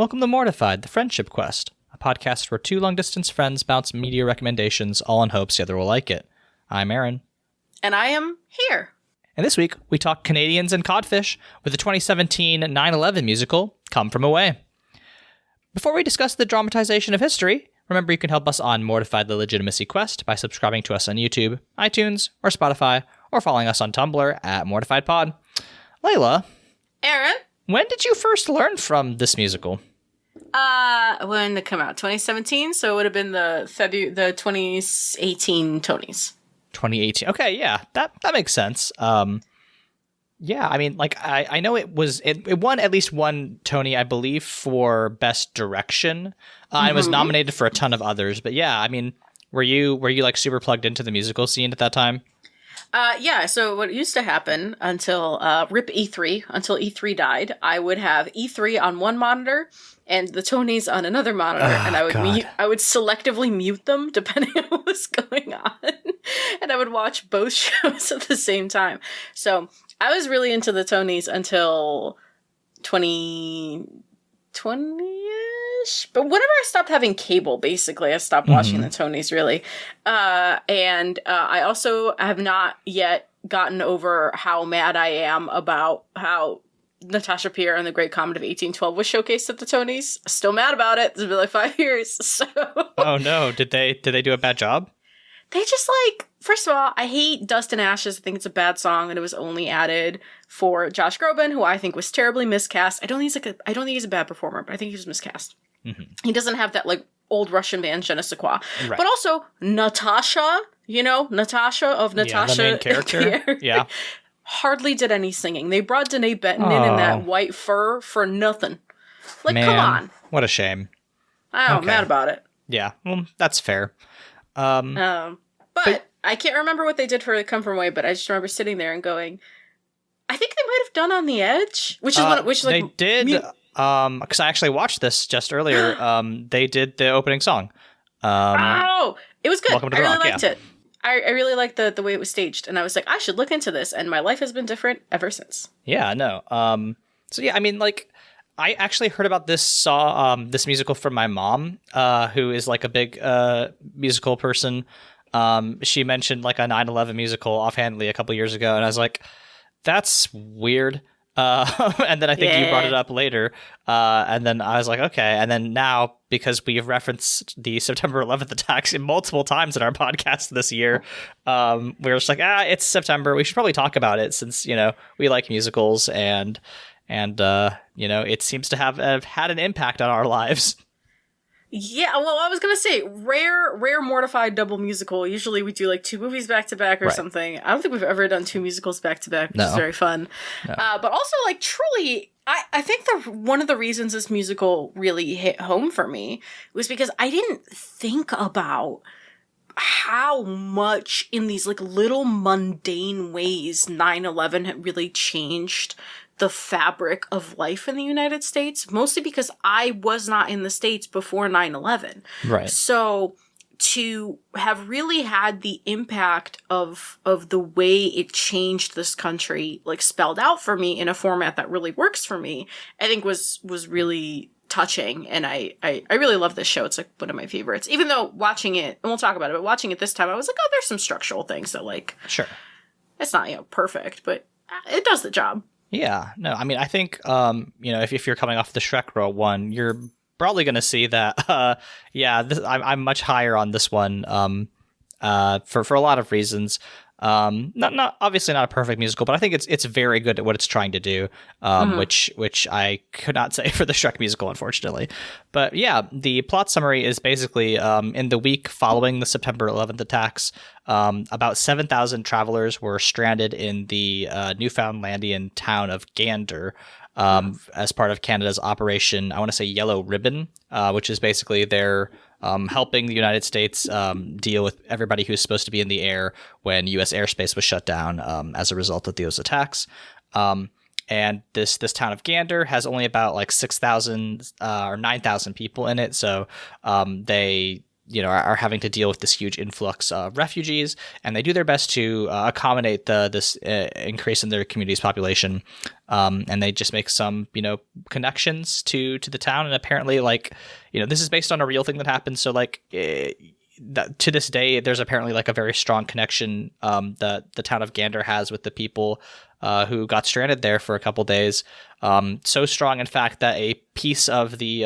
Welcome to Mortified, the Friendship Quest, a podcast where two long-distance friends bounce media recommendations, all in hopes the other will like it. I'm Aaron. And I am here. And this week, we talk Canadians and codfish with the 2017 9/11 musical, Come From Away. Before we discuss the dramatization of history, remember you can help us on Mortified the Legitimacy Quest by subscribing to us on YouTube, iTunes, or Spotify, or following us on Tumblr at MortifiedPod. Leyla. Aaron. When did you first learn from this musical? When did it come out? 2017, so it would have been the 2018 Tonys. 2018. Okay, yeah, that makes sense. Yeah, I mean, like I know it won at least one Tony, I believe, for Best Direction. It was nominated for a ton of others, but yeah, I mean, were you like super plugged into the musical scene at that time? Yeah, so what used to happen until RIP E3, until E3 died, I would have E3 on one monitor and the Tonys on another monitor, and I would selectively mute them depending on what was going on, and I would watch both shows at the same time. So I was really into the Tonys until 2020-ish, but whenever I stopped having cable, basically, I stopped watching the Tonys, really. And I also have not yet gotten over how mad I am about how Natasha Pierre and the Great Comet of 1812 was showcased at the Tonys. Still mad about it. It's been like 5 years, so... Oh no, did they do a bad job? They just, first of all, I hate Dust and Ashes. I think it's a bad song, and it was only added for Josh Groban, who I think was terribly miscast. I don't think he's a bad performer, but I think he was miscast. Mm-hmm. He doesn't have that, old Russian band je ne sais quoi. Right. But also, Natasha, Natasha of Natasha. The main character. Yeah. Hardly did any singing. They brought Danae Benton in that white fur for nothing. Come on. What a shame. I'm mad about it. Yeah, well, that's fair. But I can't remember what they did for Come From Away, but I just remember sitting there and going, I think they might have done On the Edge, which is they did, because I actually watched this just earlier. They did the opening song. It was good. Welcome to I the really Rock, liked it. I really liked the way it was staged, and I was like, I should look into this, and my life has been different ever since. Yeah, no. So yeah, I mean, I actually heard about this musical from my mom, who is a big musical person. She mentioned a 9/11 musical offhandedly a couple years ago, and I was like, that's weird. And then I think you brought it up later, and then I was like, okay. And then now, because we've referenced the September 11th attacks multiple times in our podcast this year, we're just like, it's September. We should probably talk about it since we like musicals and it seems to have had an impact on our lives. Yeah, well, I was gonna say, rare Mortified double musical. Usually we do 2 movies back to back or something. I don't think we've ever done 2 musicals back to back, which is very fun. No. But also, truly, I think one of the reasons this musical really hit home for me was because I didn't think about how much in these little mundane ways 9/11 had really changed the fabric of life in the United States, mostly because I was not in the States before 9/11. Right. So to have really had the impact of the way it changed this country, spelled out for me in a format that really works for me, I think was really touching. And I really love this show. It's one of my favorites. Even though watching it, and we'll talk about it, but watching it this time, I was like, oh, there's some structural things that sure, it's not, perfect, but it does the job. Yeah, no, I mean, I think, if you're coming off the Shrek Row one, you're probably going to see that, I'm much higher on this one, for a lot of reasons. Not obviously not a perfect musical, but I think it's very good at what it's trying to do, which I could not say for the Shrek musical, unfortunately. But yeah, the plot summary is basically in the week following the September 11th attacks, about 7,000 travelers were stranded in the Newfoundlandian town of Gander as part of Canada's Operation, I want to say Yellow Ribbon, which is basically their helping the United States deal with everybody who's supposed to be in the air when U.S. airspace was shut down as a result of those attacks. And this town of Gander has only about 6,000 or 9,000 people in it. So they are having to deal with this huge influx of refugees, and they do their best to accommodate this increase in their community's population. And they just make some, connections to the town. And apparently, like, this is based on a real thing that happened. So, like, to this day, there's apparently like a very strong connection that the town of Gander has with the people who got stranded there for a couple days. So strong, in fact, that a piece of the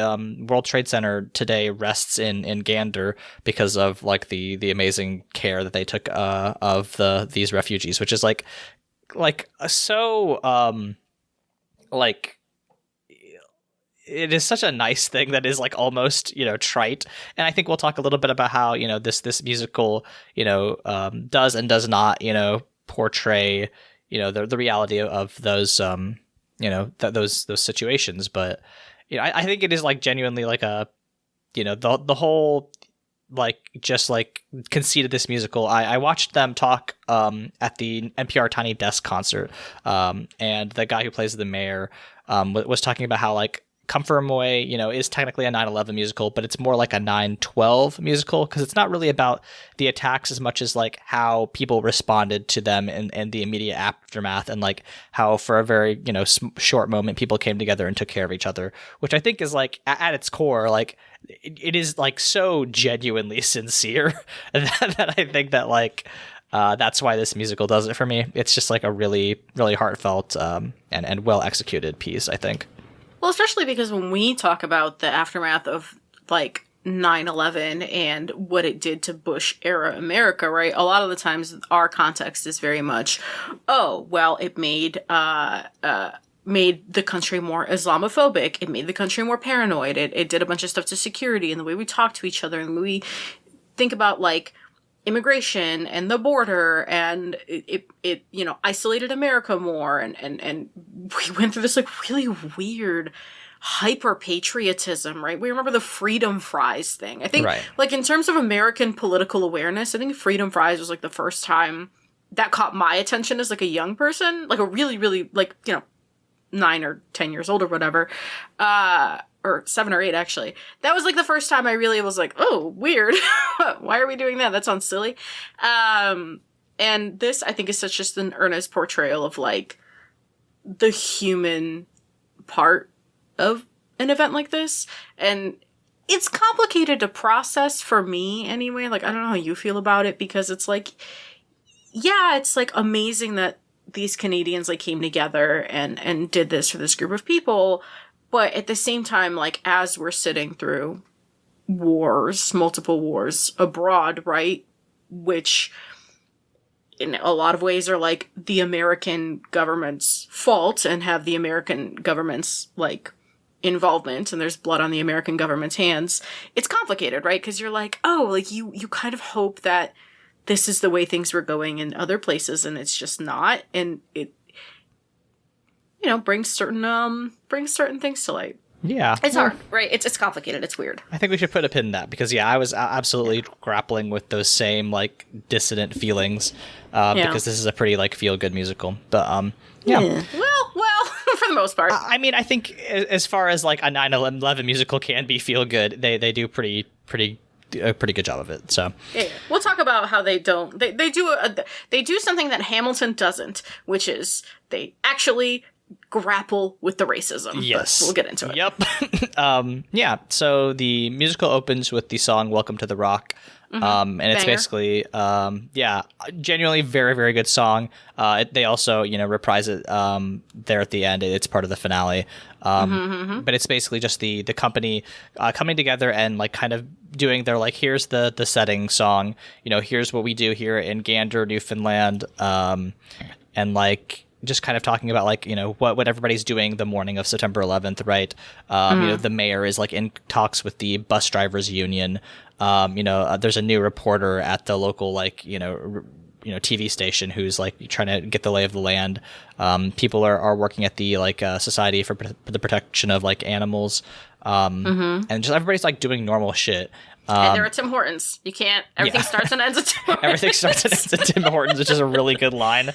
World Trade Center today rests in Gander because of like the amazing care that they took of these refugees, which is like so like. It is such a nice thing that is like almost, trite. And I think we'll talk a little bit about how, this musical, does and does not, portray, the reality of those, those situations. But, I think it is like genuinely like a, the whole, like, just like conceit of this musical. I watched them talk at the NPR Tiny Desk concert. And the guy who plays the mayor was talking about how, like, Come From Away, is technically a 9/11 musical, but it's more like a 9/12 musical because it's not really about the attacks as much as like how people responded to them and the immediate aftermath, and like how for a very short moment people came together and took care of each other, which I think is like at its core, like it is like so genuinely sincere that I think that like that's why this musical does it for me. It's just like a really, really heartfelt and well executed piece, I think. Well, especially because when we talk about the aftermath of, like, 9/11 and what it did to Bush-era America, right? A lot of the times our context is very much, oh, well, it made the country more Islamophobic. It made the country more paranoid. It did a bunch of stuff to security and the way we talk to each other and the way we think about, like, immigration and the border, and it isolated America more, and we went through this like really weird hyper patriotism, right? We remember the freedom fries thing. I think like in terms of American political awareness, I think freedom fries was like the first time that caught my attention as like a young person, like a really, really like, 9 or 10 years old or whatever. Or 7 or 8, actually. That was, like, the first time I really was like, oh, weird. Why are we doing that? That sounds silly. And this, I think, is such just an earnest portrayal of, like, the human part of an event like this. And it's complicated to process for me, anyway. Like, I don't know how you feel about it, because it's, like, yeah, it's, like, amazing that these Canadians, like, came together and did this for this group of people. But at the same time, like, as we're sitting through wars, multiple wars abroad, right? Which in a lot of ways are like the American government's fault and have the American government's like involvement, and there's blood on the American government's hands. It's complicated, right? Because you're like, oh, like you kind of hope that this is the way things were going in other places, and it's just not. And it, brings certain things to light. Yeah. It's hard, right? It's complicated. It's weird. I think we should put a pin in that because, I was absolutely grappling with those same, like, dissonant feelings because this is a pretty, like, feel-good musical. But, yeah. Well, for the most part. I mean, I think as far as, like, a 9/11 musical can be feel-good, they do a pretty good job of it. So yeah. We'll talk about how they don't. They do something that Hamilton doesn't, which is they actually grapple with the racism. Yes. But we'll get into it. Yep. Yeah. So the musical opens with the song "Welcome to the Rock." And it's basically, genuinely very, very good song. They also, reprise it there at the end. It's part of the finale. But it's basically just the company coming together and like kind of doing their like, here's the setting song. Here's what we do here in Gander, Newfoundland, and like just kind of talking about like what everybody's doing the morning of September 11th, right? The mayor is like in talks with the bus drivers union. There's a new reporter at the local like TV station who's like trying to get the lay of the land. People are working at the like Society for the Protection of like Animals, and just everybody's like doing normal shit. And there are Tim Hortons. You can't. Everything starts and ends at Tim Hortons. Everything starts and ends at Tim Hortons, which is a really good line.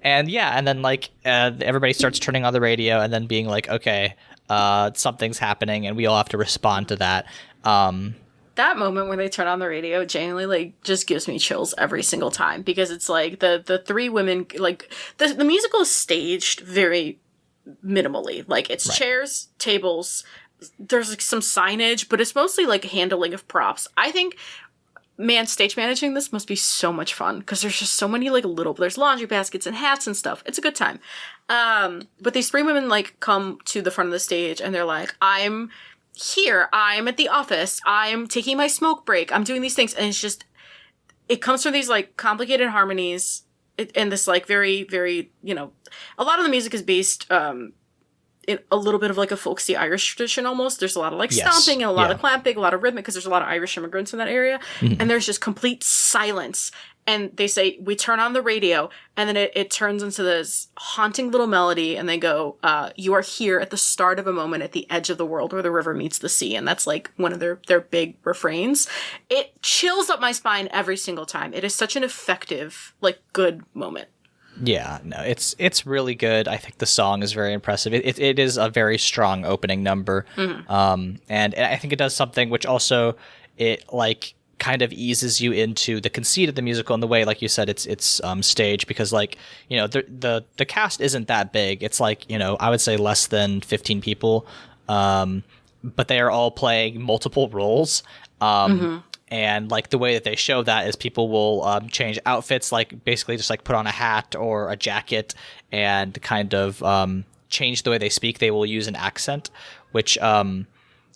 And then like everybody starts turning on the radio and then being like, okay, something's happening, and we all have to respond to that. that moment when they turn on the radio genuinely like just gives me chills every single time, because it's like the three women, like the musical is staged very minimally. Like it's chairs, tables, there's like some signage, but it's mostly like handling of props. I think, man, stage managing this must be so much fun, because there's just so many like there's laundry baskets and hats and stuff. It's a good time. But these three women like come to the front of the stage and they're like, I'm here, I'm at the office, I'm taking my smoke break, I'm doing these things. And it's just, it comes from these like complicated harmonies and this like very, very, you know, a lot of the music is based, in a little bit of like a folksy Irish tradition almost. There's a lot of like stomping and a lot of clamping, a lot of rhythmic, because there's a lot of Irish immigrants in that area. Mm-hmm. And there's just complete silence. And they say, we turn on the radio, and then it turns into this haunting little melody, and they go, you are here at the start of a moment at the edge of the world where the river meets the sea. And that's like one of their big refrains. It chills up my spine every single time. It is such an effective, like, good moment. Yeah, no, it's really good. I think the song is very impressive. It is a very strong opening number. Mm-hmm. And I think it does something which also, it like kind of eases you into the conceit of the musical in the way, like you said, it's staged, because like, you know, the cast isn't that big. It's like, you know, I would say less than 15 people, but they are all playing multiple roles. Mm-hmm. And like the way that they show that is people will change outfits, like basically just like put on a hat or a jacket and kind of change the way they speak. They will use an accent, which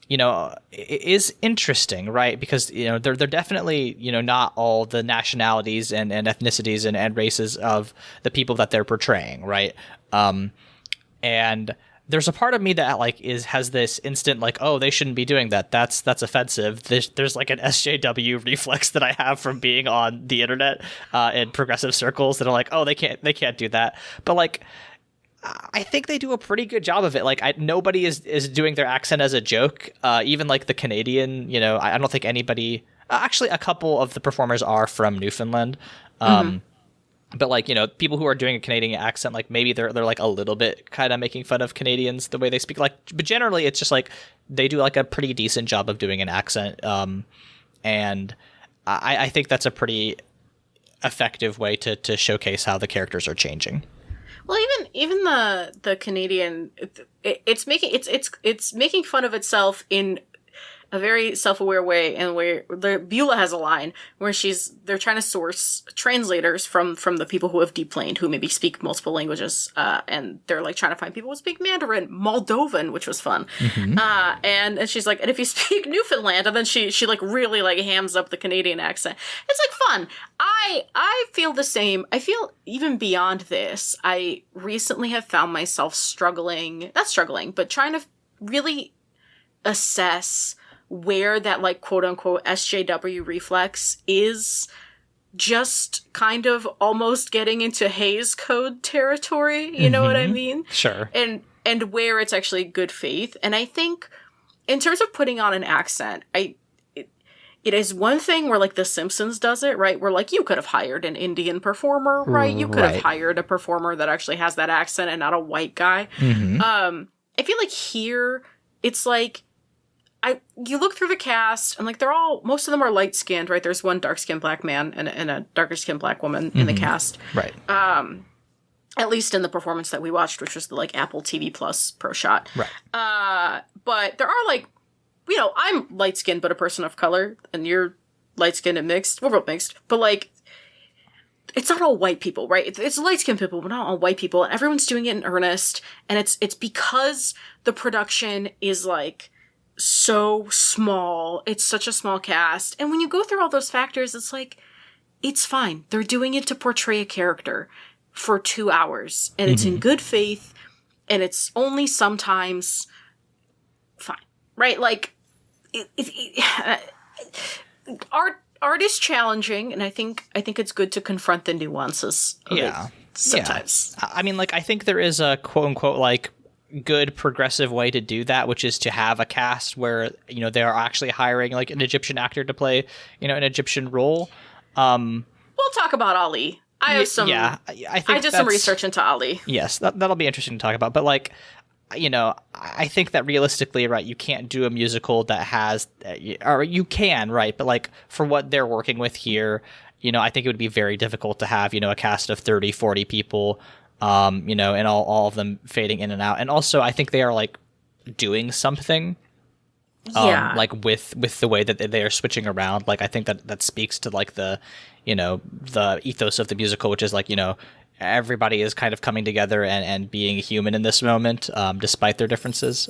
you know, is interesting, right? Because, you know, they're definitely, you know, not all the nationalities and ethnicities and races of the people that they're portraying, right? And there's a part of me that like has this instant like, oh, they shouldn't be doing that. That's offensive. There's like an SJW reflex that I have from being on the internet in progressive circles that are like, oh, they can't do that. But like, I think they do a pretty good job of it. Like, nobody is doing their accent as a joke. Even like the Canadian, you know, I don't think anybody. Actually, a couple of the performers are from Newfoundland. Mm-hmm. But like, you know, people who are doing a Canadian accent, like maybe they're like a little bit kind of making fun of Canadians the way they speak. Like, but generally, it's just like they do like a pretty decent job of doing an accent. And I think that's a pretty effective way to showcase how the characters are changing. Well, even the Canadian, it's making fun of itself in a very self-aware way, and where Beulah has a line where they're trying to source translators from the people who have deplaned, who maybe speak multiple languages, and they're like trying to find people who speak Mandarin, Moldovan, which was fun. Mm-hmm. And she's like, and if you speak Newfoundland, and then she like really like hams up the Canadian accent. It's like fun. I feel the same. I feel even beyond this. I recently have found myself not struggling, but trying to really assess where that like quote unquote SJW reflex is just kind of almost getting into Hays Code territory. You know what I mean? Sure. And where it's actually good faith. And I think in terms of putting on an accent, it is one thing where like The Simpsons does it, right? Where like you could have hired an Indian performer, right? You could have hired a performer that actually has that accent and not a white guy. Mm-hmm. I feel like here it's like, you look through the cast and like most of them are light skinned, right? There's one dark skinned black man and a darker skinned black woman in the cast. Right. At least in the performance that we watched, which was the like Apple TV Plus Pro Shot. Right. But there are like, you know, I'm light skinned but a person of color, and you're light skinned and mixed. We're both mixed. But like, it's not all white people, right? It's light skinned people, but not all white people. And everyone's doing it in earnest. And it's because the production is like so small. It's such a small cast. And when you go through all those factors, it's like, it's fine. They're doing it to portray a character for 2 hours, and it's in good faith, and it's only sometimes fine, right? Like, art is challenging, and I think it's good to confront the nuances of it sometimes. Yeah. I mean, like, I think there is a quote unquote like good progressive way to do that, which is to have a cast where, you know, they are actually hiring like an Egyptian actor to play, you know, an Egyptian role. We'll talk about Ali. I have some. Yeah, I think I did some research into Ali. Yes, that'll be interesting to talk about. But like, I think that realistically, right, you can't do a musical that has, or you can, right, but like for what they're working with here, I think it would be very difficult to have, a cast of 30, 40 people, and all of them fading in and out. And also, I think they are like doing something, like with the way that they are switching around. Like, I think that speaks to like the ethos of the musical, which is like, everybody is kind of coming together and being human in this moment, despite their differences.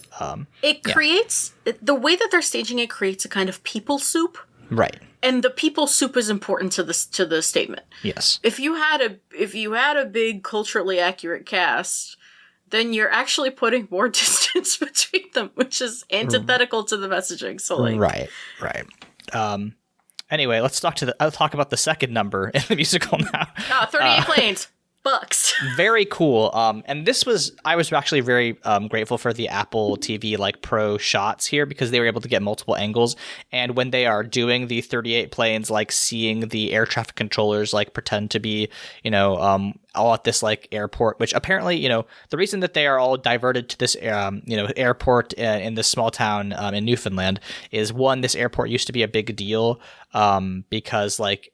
It creates the way that they're staging it creates a kind of people soup, right? And the people soup is important to the statement. Yes. If you had a big culturally accurate cast, then you're actually putting more distance between them, which is antithetical to the messaging. So like, right. Anyway, let's talk about the second number in the musical now. 38 planes. Bucks. Very cool. And I was actually very grateful for the Apple TV like Pro shots here, because they were able to get multiple angles. And when they are doing the 38 planes, like seeing the air traffic controllers like pretend to be, all at this like airport, which apparently, the reason that they are all diverted to this, airport in this small town in Newfoundland is, one, this airport used to be a big deal because like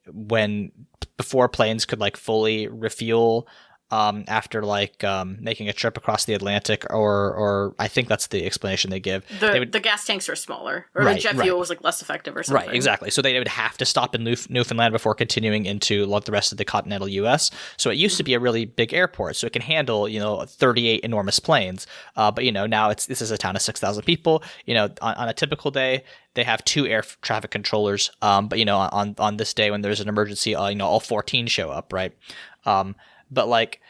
before planes could like fully refuel after like making a trip across the Atlantic, or I think that's the explanation they give. The gas tanks are smaller, or the jet fuel was like less effective or something. Right, exactly. So they would have to stop in Newfoundland before continuing into like the rest of the continental U.S. So it used to be a really big airport, so it can handle 38 enormous planes. But now this is a town of 6,000 people. On a typical day, they have 2 air traffic controllers. But on this day when there's an emergency, all 14 show up, right? But like,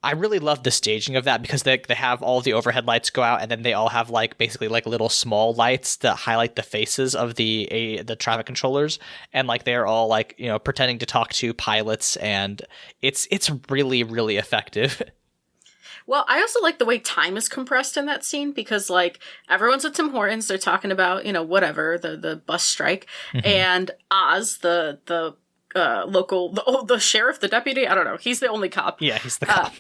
I really love the staging of that, because they have all the overhead lights go out, and then they all have like basically like little small lights that highlight the faces of the traffic controllers, and like they're all like pretending to talk to pilots, and it's really, really effective. Well, I also like the way time is compressed in that scene, because like everyone's at Tim Hortons, they're talking about whatever, the bus strike, and Oz, the local, the sheriff, the deputy, I don't know, he's the only cop. Yeah, he's the cop.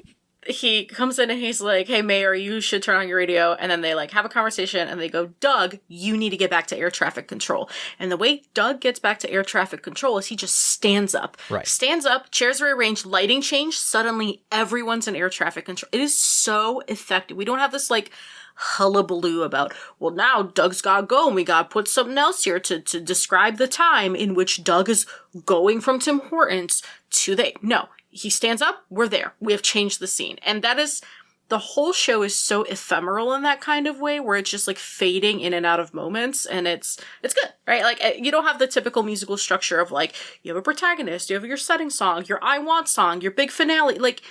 He comes in and he's like, "Hey, Mayor, you should turn on your radio." And then they like have a conversation and they go, "Doug, you need to get back to air traffic control." And the way Doug gets back to air traffic control is he just stands up. Right. Stands up, chairs rearranged, lighting change, suddenly everyone's in air traffic control. It is so effective. We don't have this like hullabaloo about, well, now Doug's gotta go and we gotta put something else here to describe the time in which Doug is going from Tim Hortons to no. He stands up, we're there. We have changed the scene. And that is, the whole show is so ephemeral in that kind of way, where it's just like fading in and out of moments, and it's good, right? Like, you don't have the typical musical structure of like, you have a protagonist, you have your setting song, your I Want song, your big finale. Like,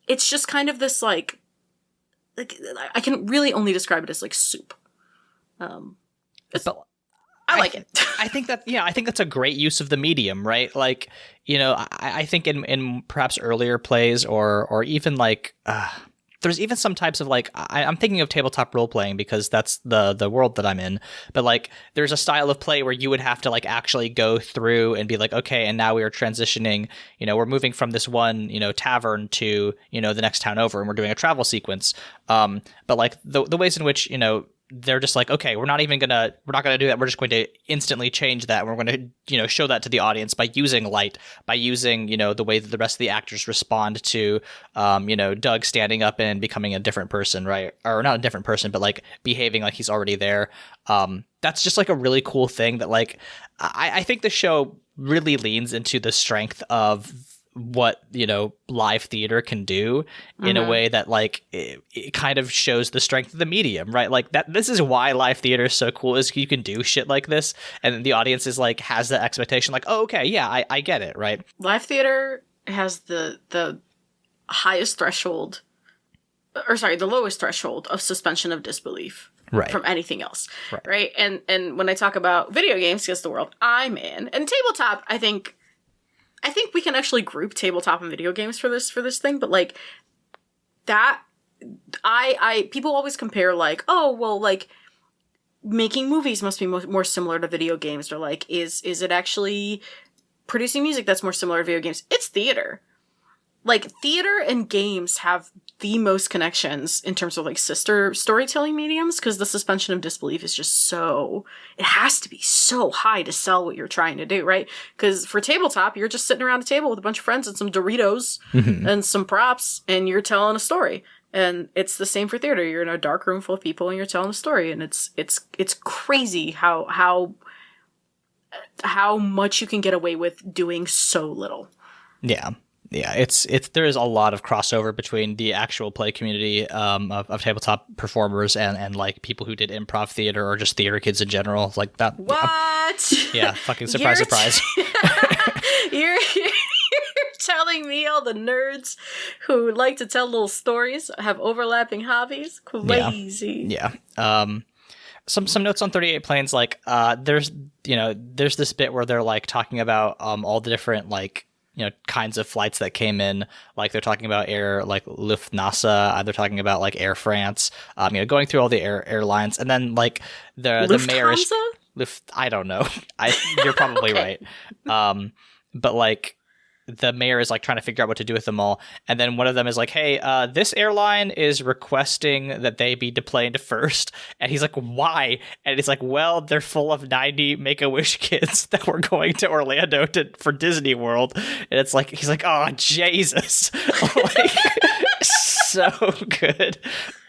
it's just kind of this like I can really only describe it as like soup. I like it. I think that's a great use of the medium, right? Like, I think in perhaps earlier plays or even like, there's even some types of like, I'm thinking of tabletop role playing because that's the world that I'm in. But like, there's a style of play where you would have to like actually go through and be like, okay, and now we are transitioning, we're moving from this one, tavern to, the next town over, and we're doing a travel sequence. But like the ways in which, they're just like, okay, we're not gonna do that. We're just going to instantly change that. We're going to, show that to the audience by using light, by using, the way that the rest of the actors respond to, Doug standing up and becoming a different person, right? Or not a different person, but like behaving like he's already there. That's just like a really cool thing that like, I think the show really leans into the strength of what live theater can do in a way that like it kind of shows the strength of the medium, right? Like that this is why live theater is so cool, is you can do shit like this and the audience is like has the expectation like, oh, okay, yeah, I get it, right? Live theater has the highest threshold, or sorry, the lowest threshold of suspension of disbelief, right, from anything else, right? And when I talk about video games, because the world I'm in, and tabletop, I think we can actually group tabletop and video games for this thing, but like that, people always compare like, oh, well, like making movies must be more similar to video games, or like, is it actually producing music that's more similar to video games? It's theater. like theater and games have the most connections in terms of like sister storytelling mediums, because the suspension of disbelief is just so, it has to be so high to sell what you're trying to do, right? Because for tabletop, you're just sitting around a table with a bunch of friends and some Doritos and some props, and you're telling a story. And it's the same for theater. You're in a dark room full of people and you're telling a story, and it's crazy how much you can get away with doing so little. Yeah. Yeah, it's there is a lot of crossover between the actual play community of tabletop performers and like people who did improv theater or just theater kids in general, like that. What? Yeah, fucking surprise. You're telling me all the nerds who like to tell little stories have overlapping hobbies? Crazy. Yeah. Some notes on 38 Planes, like there's this bit where they're like talking about all the different like kinds of flights that came in, like they're talking about Air like Lufthansa, they're talking about like Air France, going through all the airlines, and then like the mayor's I don't know, you're probably right, but like the mayor is like trying to figure out what to do with them all, and then one of them is like, hey, this airline is requesting that they be deplaned first, and he's like, why? And it's like, well, they're full of 90 Make-A-Wish kids that were going to Orlando for Disney World, and it's like, he's like, oh Jesus. Like, so good.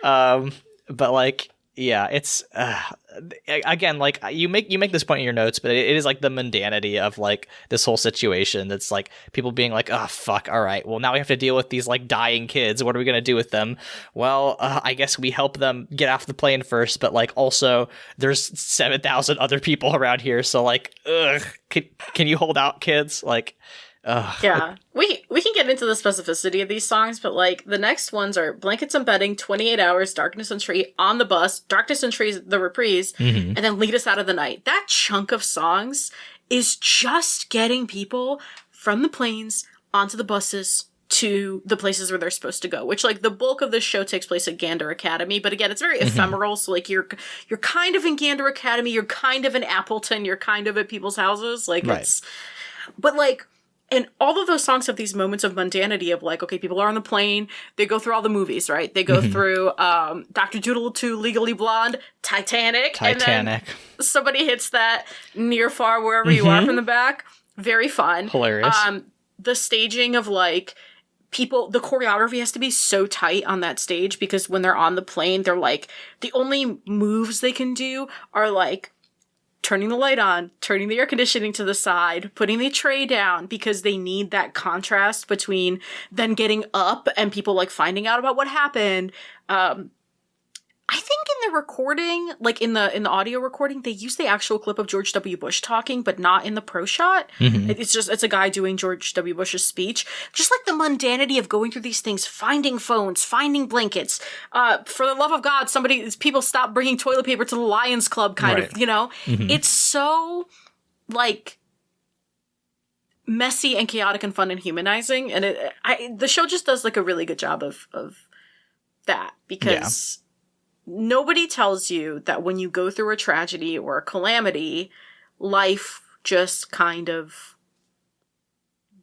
But like, yeah, it's again, like you make this point in your notes, but it is like the mundanity of like this whole situation. That's like people being like, oh fuck, all right, well now we have to deal with these like dying kids. What are we gonna do with them? Well, I guess we help them get off the plane first, but like also there's 7,000 other people around here, so like, can you hold out, kids? Like. Yeah, we can get into the specificity of these songs, but like the next ones are Blankets and Bedding, 28 Hours, Darkness and Tree, On the Bus, Darkness and Tree, the reprise, and then Lead Us Out of the Night. That chunk of songs is just getting people from the planes onto the buses to the places where they're supposed to go, which like the bulk of this show takes place at Gander Academy, but again, it's very ephemeral. So like you're kind of in Gander Academy, you're kind of in Appleton, you're kind of at people's houses, like right. But like. And all of those songs have these moments of mundanity of like, okay, people are on the plane, they go through all the movies, right? They go through Dr. Doodle 2, Legally Blonde, Titanic. And then somebody hits that near far wherever you are from the back. Very fun. Hilarious. The staging of like people, the choreography has to be so tight on that stage because when they're on the plane, they're like, the only moves they can do are like, turning the light on, turning the air conditioning to the side, putting the tray down, because they need that contrast between then getting up and people like finding out about what happened. I think in the recording, like in the audio recording, they use the actual clip of George W. Bush talking, but not in the pro shot. It's a guy doing George W. Bush's speech. Just like the mundanity of going through these things, finding phones, finding blankets. For the love of God, people stop bringing toilet paper to the Lions Club, kind of, It's so like messy and chaotic and fun and humanizing, and the show just does like a really good job of that, because nobody tells you that when you go through a tragedy or a calamity, life just kind of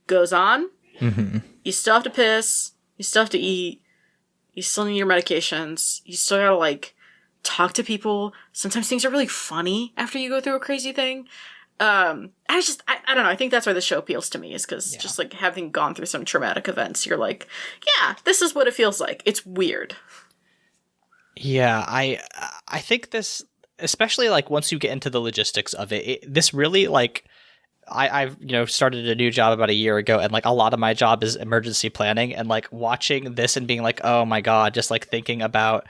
goes on. You still have to piss, you still have to eat, you still need your medications, you still gotta like talk to people. Sometimes things are really funny after you go through a crazy thing. I don't know. I think that's why the show appeals to me, is because just like having gone through some traumatic events, you're like, yeah, this is what it feels like. It's weird. Yeah, I think this, especially like once you get into the logistics of it, this really like I've started a new job about a year ago, and like a lot of my job is emergency planning, and like watching this and being like, oh my God, just like thinking about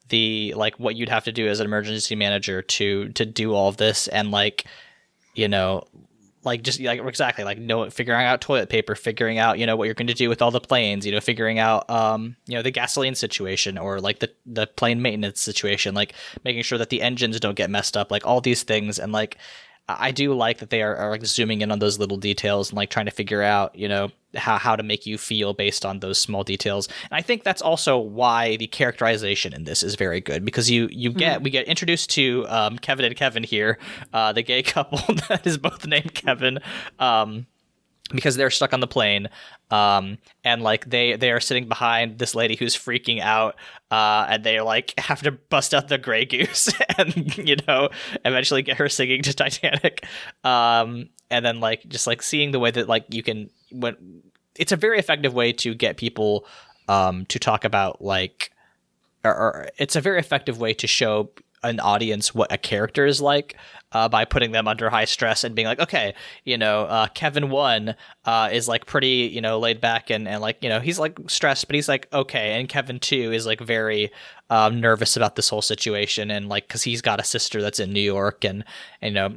the like what you'd have to do as an emergency manager to do all of this, and like like just like exactly like figuring out toilet paper, figuring out what you're going to do with all the planes, figuring out the gasoline situation, or like the plane maintenance situation, like making sure that the engines don't get messed up, like all these things. And like I do like that they are like zooming in on those little details and like trying to figure out how to make you feel based on those small details. And I think that's also why the characterization in this is very good, because we get introduced to Kevin and Kevin here, the gay couple that is both named Kevin, because they're stuck on the plane, and like they are sitting behind this lady who's freaking out, and they like have to bust out the Grey Goose and eventually get her singing to Titanic, and then like just like seeing the way that like you can it's a very effective way to get people to talk about like, or it's a very effective way to show an audience what a character is like, by putting them under high stress and being like, okay, Kevin 1 is like pretty, laid back and like, he's like stressed, but he's like, okay. And Kevin 2 is like very nervous about this whole situation, and like, cause he's got a sister that's in New York and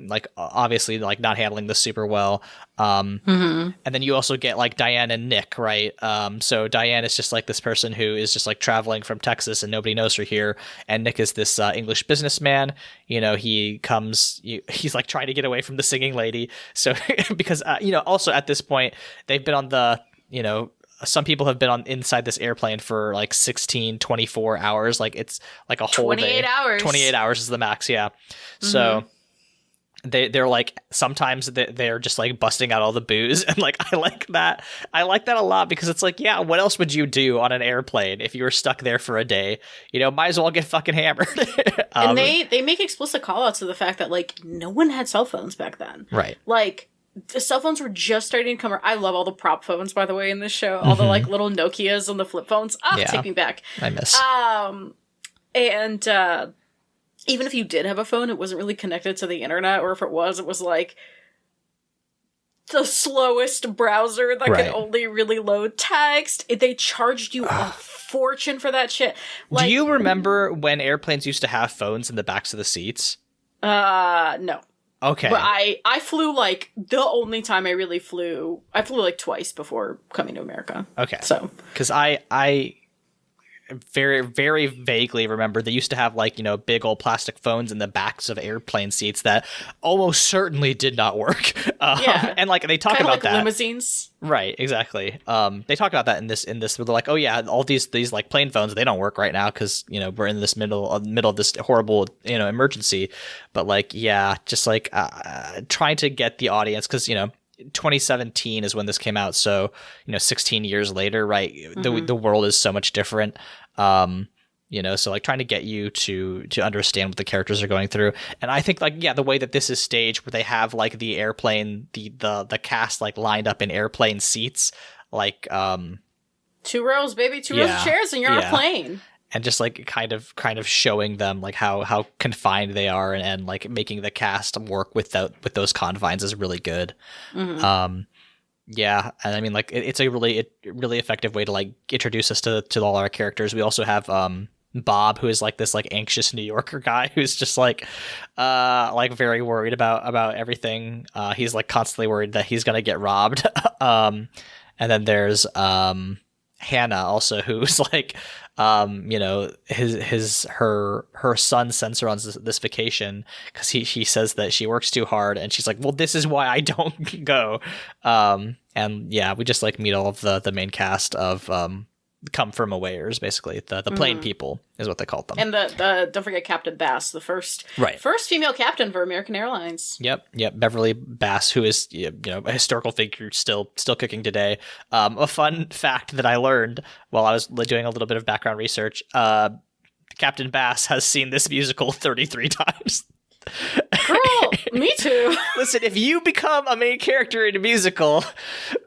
like obviously like not handling this super well. And then you also get like Diane and Nick, right? So Diane is just like this person who is just like traveling from Texas and nobody knows her here. And Nick is this English businessman. He's like trying to get away from the singing lady. So because, also at this point, they've been on the, some people have been on inside this airplane for like 16, 24 hours. Like it's like a whole 28 day. hours. 28 hours is the max. Yeah. So they're like, sometimes they're just like busting out all the booze. And like, I like that a lot, because it's like, yeah, what else would you do on an airplane if you were stuck there for a day? Might as well get fucking hammered. And they make explicit call outs to the fact that like no one had cell phones back then. Right. Like, the cell phones were just starting to come. I love all the prop phones, by the way, in this show. All the like little Nokias and the flip phones. Take me back. I miss. And even if you did have a phone, it wasn't really connected to the internet, or if it was like the slowest browser that could only really load text. They charged you a fortune for that shit. Like, do you remember when airplanes used to have phones in the backs of the seats? No. Okay. But I flew like, the only time I really flew like twice before coming to America. Okay. So. Because I very, very vaguely remember they used to have like, big old plastic phones in the backs of airplane seats that almost certainly did not work. Yeah. And like they talk Kinda about like that. Limousines. Right, exactly. They talk about that in this where they're like, oh yeah, all these like plane phones, they don't work right now because we're in this middle of this horrible emergency. But like, yeah, just like trying to get the audience, because 2017 is when this came out, so 16 years later, right? The world is so much different. So like trying to get you to understand what the characters are going through. And I think like, yeah, the way that this is staged, where they have like the airplane, the cast like lined up in airplane seats, like 2 rows, baby, 2 rows of chairs, and you're on a plane. And just like kind of showing them like how confined they are, and like making the cast work with those confines is really good. Yeah, and I mean like it's a really effective way to like introduce us to all our characters. We also have Bob, who is like this like anxious New Yorker guy who's just like very worried about everything. He's like constantly worried that he's gonna get robbed. And then there's Hannah also, who's like her son sends her on this vacation because she says that she works too hard, and she's like, well, this is why I don't go. And yeah, we just like meet all of the main cast of come from awayers, basically the plane people is what they called them. And the don't forget Captain Bass, the first female captain for American Airlines. Yep, Beverly Bass, who is a historical figure still kicking today. A fun fact that I learned while I was doing a little bit of background research: Captain Bass has seen this musical 33 times. Girl, me too. Listen, if you become a main character in a musical,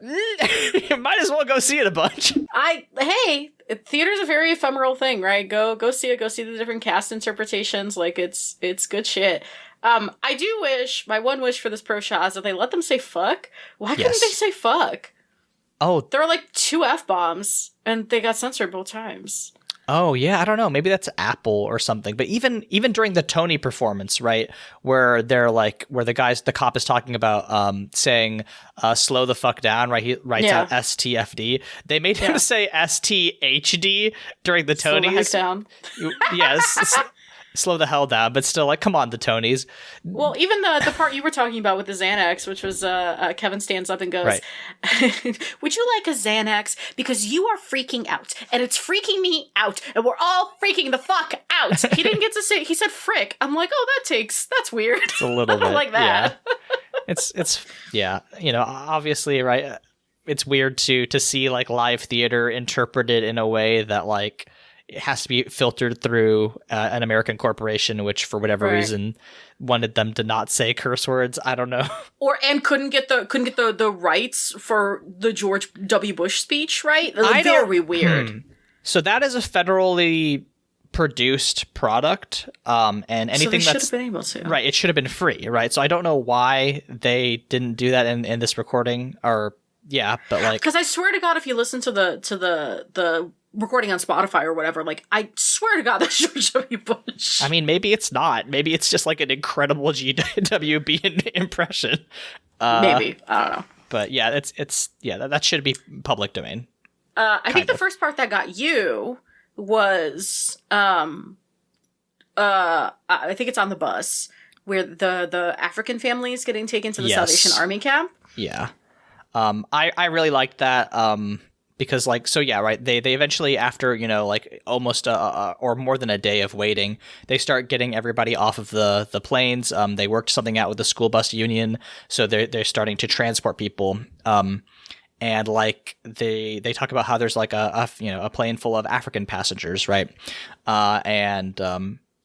you might as well go see it a bunch. Hey, theater's a very ephemeral thing, right? Go see it. Go see the different cast interpretations. Like it's good shit. I do wish, my one wish for this pro shot is that they let them say fuck. Why couldn't they say fuck? Oh, there were like 2 F-bombs and they got censored both times. Oh yeah, I don't know. Maybe that's Apple or something. But even during the Tony performance, right, where they're like, where the cop is talking about saying slow the fuck down, right? He writes out STFD. They made him say STHD during the Tonys. Slow the heck down. Yes. Slow the hell down, but still, like, come on, the Tonys. Well, even the part you were talking about with the Xanax, which was Kevin stands up and goes, would you like a Xanax? Because you are freaking out, and it's freaking me out, and we're all freaking the fuck out. He didn't get to say, he said frick. I'm like, oh, that's weird. It's a little bit. like that. Yeah. it's yeah, obviously, right. It's weird to see like live theater interpreted in a way that like it has to be filtered through an American corporation, which for whatever reason wanted them to not say curse words. I don't know. And couldn't get the rights for the George W. Bush speech, right? Very weird. So that is a federally produced product, and anything so that's should have been able to. Right, it should have been free, right? So I don't know why they didn't do that in this recording, or yeah, but like, because I swear to God, if you listen to the recording on Spotify or whatever, like I swear to God, that's George W. Bush. I mean, maybe it's not. Maybe it's just like an incredible GWB impression. Maybe, I don't know. But yeah, that should be public domain. I think the first part that got you was I think it's on the bus where the African family is getting taken to the Salvation Army camp. Yeah. I really liked that because like, so yeah, right, they eventually, after like almost or more than a day of waiting, they start getting everybody off of the planes. They worked something out with the school bus union, so they're starting to transport people. And like they talk about how there's like a plane full of African passengers, right?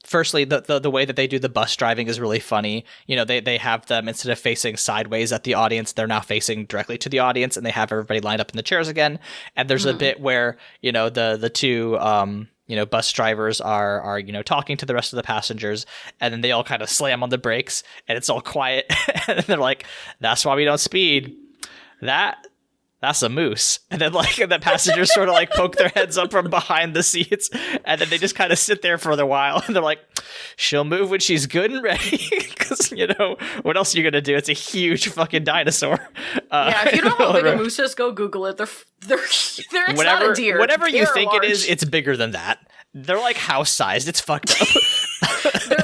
Firstly, the way that they do the bus driving is really funny. They have them, instead of facing sideways at the audience, they're now facing directly to the audience, and they have everybody lined up in the chairs again. And there's a bit where the two bus drivers are talking to the rest of the passengers, and then they all kind of slam on the brakes, and it's all quiet, and they're like, "That's why we don't speed." That's a moose. And then like the passengers sort of like poke their heads up from behind the seats, and then they just kind of sit there for a while, and they're like, she'll move when she's good and ready. Because what else are you gonna do? It's a huge fucking dinosaur. If you don't know how big a moose is, go Google it. They're it's not a deer. Whatever you think it is, it's bigger than that. They're like house sized. It's fucked up.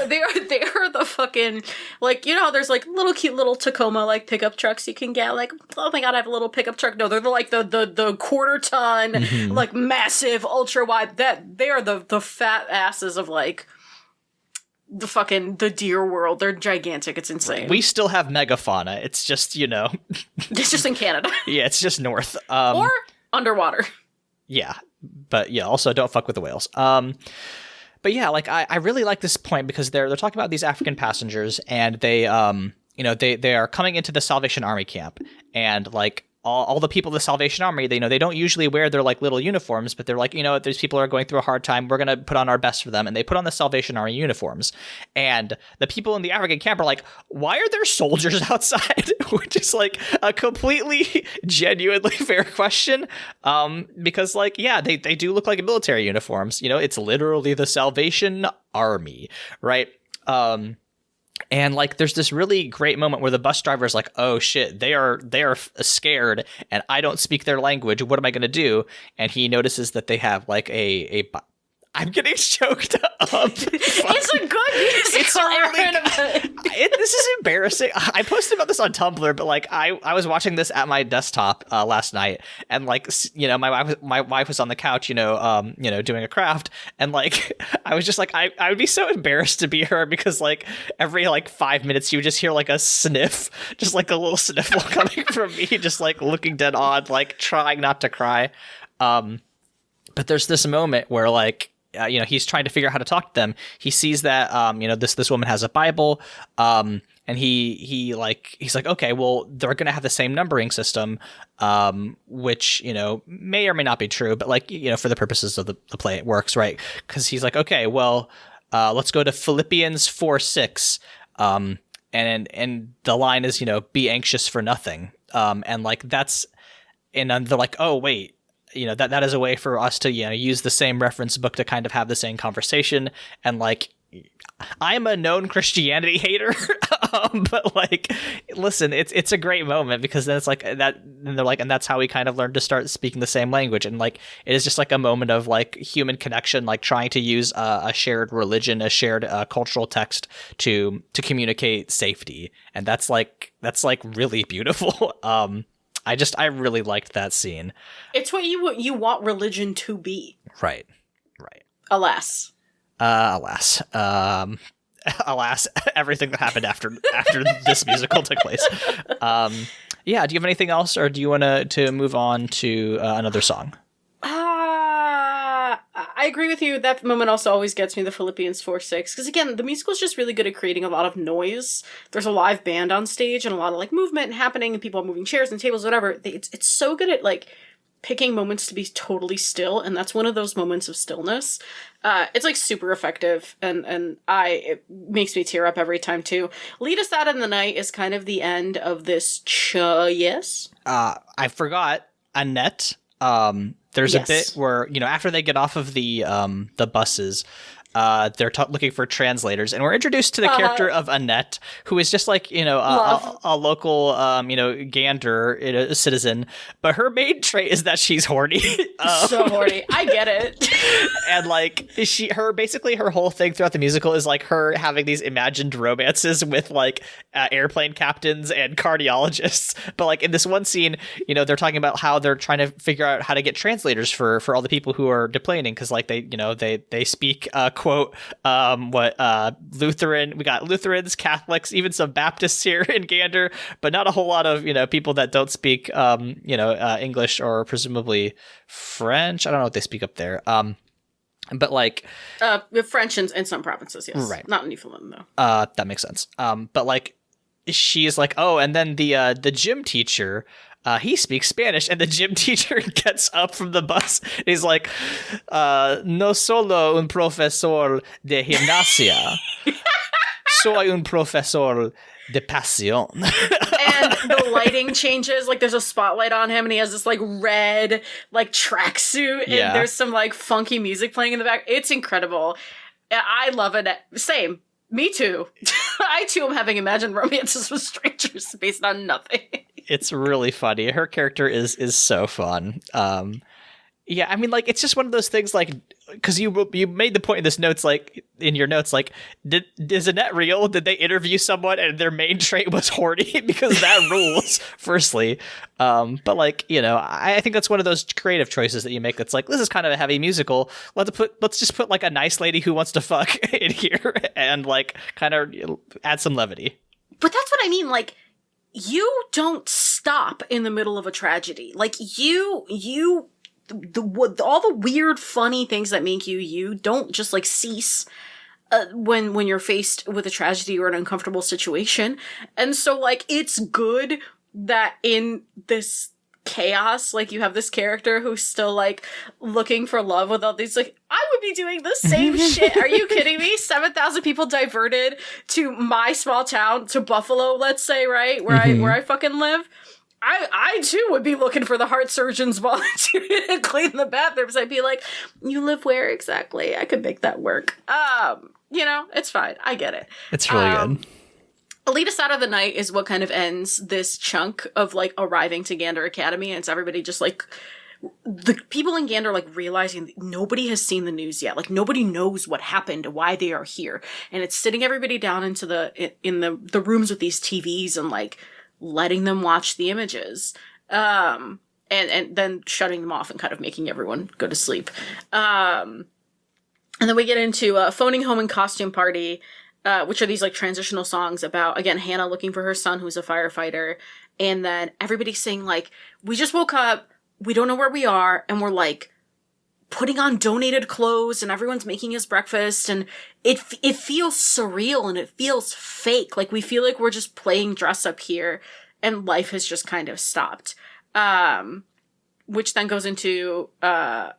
they are the fucking, like, how there's like little cute little Tacoma like pickup trucks you can get, like, oh my God, I have a little pickup truck. No, they're like the quarter ton, like massive ultra wide, that they are the fat asses of like the deer world. They're gigantic. It's insane. We still have megafauna. It's just it's just in Canada. Yeah, it's just north or underwater. Yeah, but yeah, also don't fuck with the whales. But yeah, like I really like this point because they're talking about these African passengers, and they they are coming into the Salvation Army camp, and like all the people of the Salvation Army, they don't usually wear their like little uniforms, but they're like, these people are going through a hard time, we're gonna put on our best for them, and they put on the Salvation Army uniforms. And the people in the African camp are like, why are there soldiers outside? Which is like a completely genuinely fair question, because like, yeah, they do look like military uniforms. It's literally the Salvation Army, right? And like, there's this really great moment where the bus driver is like, "Oh shit, they are scared, and I don't speak their language. What am I going to do?" And he notices that they have like I'm getting choked up. It's a good musical. This is embarrassing. I posted about this on Tumblr, but like I was watching this at my desktop last night, and like my wife was on the couch, doing a craft, and like I was just like I would be so embarrassed to be her, because like every like 5 minutes you would just hear like a sniff, just like a little sniffle coming from me, just like looking dead on, like trying not to cry. But there's this moment where like, he's trying to figure out how to talk to them. He sees that, this woman has a Bible, and he's like, okay, well, they're going to have the same numbering system, which, may or may not be true, but like, for the purposes of the play, it works, right? Because he's like, okay, well, let's go to Philippians 4:6, and the line is, be anxious for nothing, and like that's, and then they're like, oh wait, that is a way for us to use the same reference book to kind of have the same conversation. And like, I'm a known Christianity hater, but like, listen, it's a great moment, because then it's like that, and they're like, and that's how we kind of learned to start speaking the same language. And like, it is just like a moment of like human connection, like trying to use a shared religion, a shared cultural text to communicate safety. And that's like really beautiful. I really liked that scene. It's what you want religion to be. Right. Alas. alas, everything that happened after this musical took place. Yeah, do you have anything else, or do you want to move on to another song? I agree with you. That moment also always gets me, the Philippians 4/6, because again, the musical is just really good at creating a lot of noise. There's a live band on stage and a lot of like movement happening, and people are moving chairs and tables, whatever. It's so good at like picking moments to be totally still, and that's one of those moments of stillness. It's like super effective, and it makes me tear up every time too. Lead Us Out in the Night is kind of the end of this. Yes. I forgot Annette. There's a bit where, after they get off of the buses, they're looking for translators, and we're introduced to the character of Annette, who is just like, a local, Gander, a citizen, but her main trait is that she's horny. So horny. I get it. And like her whole thing throughout the musical is like her having these imagined romances with like airplane captains and cardiologists. But like in this one scene, they're talking about how they're trying to figure out how to get translators for all the people who are deplaning, because like they speak quote Lutheran. We got Lutherans, Catholics, even some Baptists here in Gander, but not a whole lot of people that don't speak English or presumably French. I don't know what they speak up there. But like French in some provinces, yes, right? Not in Newfoundland though. That makes sense. But like she's like, oh, and then the gym teacher. He speaks Spanish, and the gym teacher gets up from the bus. He's like, no solo un profesor de gimnasia, soy un profesor de pasión. And the lighting changes, like there's a spotlight on him, and he has this like red like tracksuit, and there's some like funky music playing in the back. It's incredible. I love it. Same. Me too. I too am having imagined romances with strangers based on nothing. It's really funny. Her character is so fun. Yeah, I mean, like, it's just one of those things, like, because you made the point in this notes, like, in your notes, like, is Annette real? Did they interview someone and their main trait was horny? Because that rules, firstly. But, like, I think that's one of those creative choices that you make that's like, this is kind of a heavy musical. Let's just put, like, a nice lady who wants to fuck in here and, like, kind of add some levity. But that's what I mean, like, you don't stop in the middle of a tragedy. Like, all the weird, funny things that make you don't just like cease when you're faced with a tragedy or an uncomfortable situation. And so like it's good that in this chaos, like you have this character who's still like looking for love with all these, like, I would be doing the same shit. Are you kidding me? 7,000 people diverted to my small town, to Buffalo, let's say, right? Where I fucking live. I too would be looking for the heart surgeons volunteering to clean the bathrooms. I'd be like, you live where exactly? I could make that work. It's fine. I get it. It's really good. Lead Us Out of the Night is what kind of ends this chunk of like arriving to Gander Academy. And it's everybody just like, the people in Gander like realizing that nobody has seen the news yet. Like nobody knows what happened, why they are here. And it's sitting everybody down into in the rooms with these TVs and like, letting them watch the images, and then shutting them off and kind of making everyone go to sleep. And then we get into Phoning Home and Costume Party, which are these like transitional songs about, again, Hannah looking for her son who's a firefighter. And then everybody's saying like, we just woke up, we don't know where we are, and we're like putting on donated clothes and everyone's making us breakfast, and it feels surreal and it feels fake. Like we feel like we're just playing dress up here and life has just kind of stopped. Which then goes into I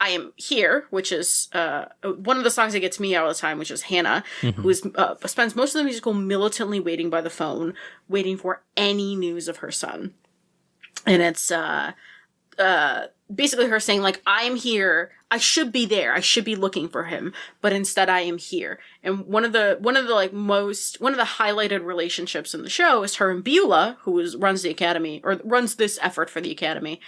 Am Here, which is one of the songs that gets me out all the time, which is Hannah, who spends most of the musical militantly waiting by the phone, waiting for any news of her son. And it's basically her saying like, I am here, I should be there, I should be looking for him, but instead I am here. And one of the highlighted relationships in the show is her and Beulah, who runs the academy, or runs this effort for the academy.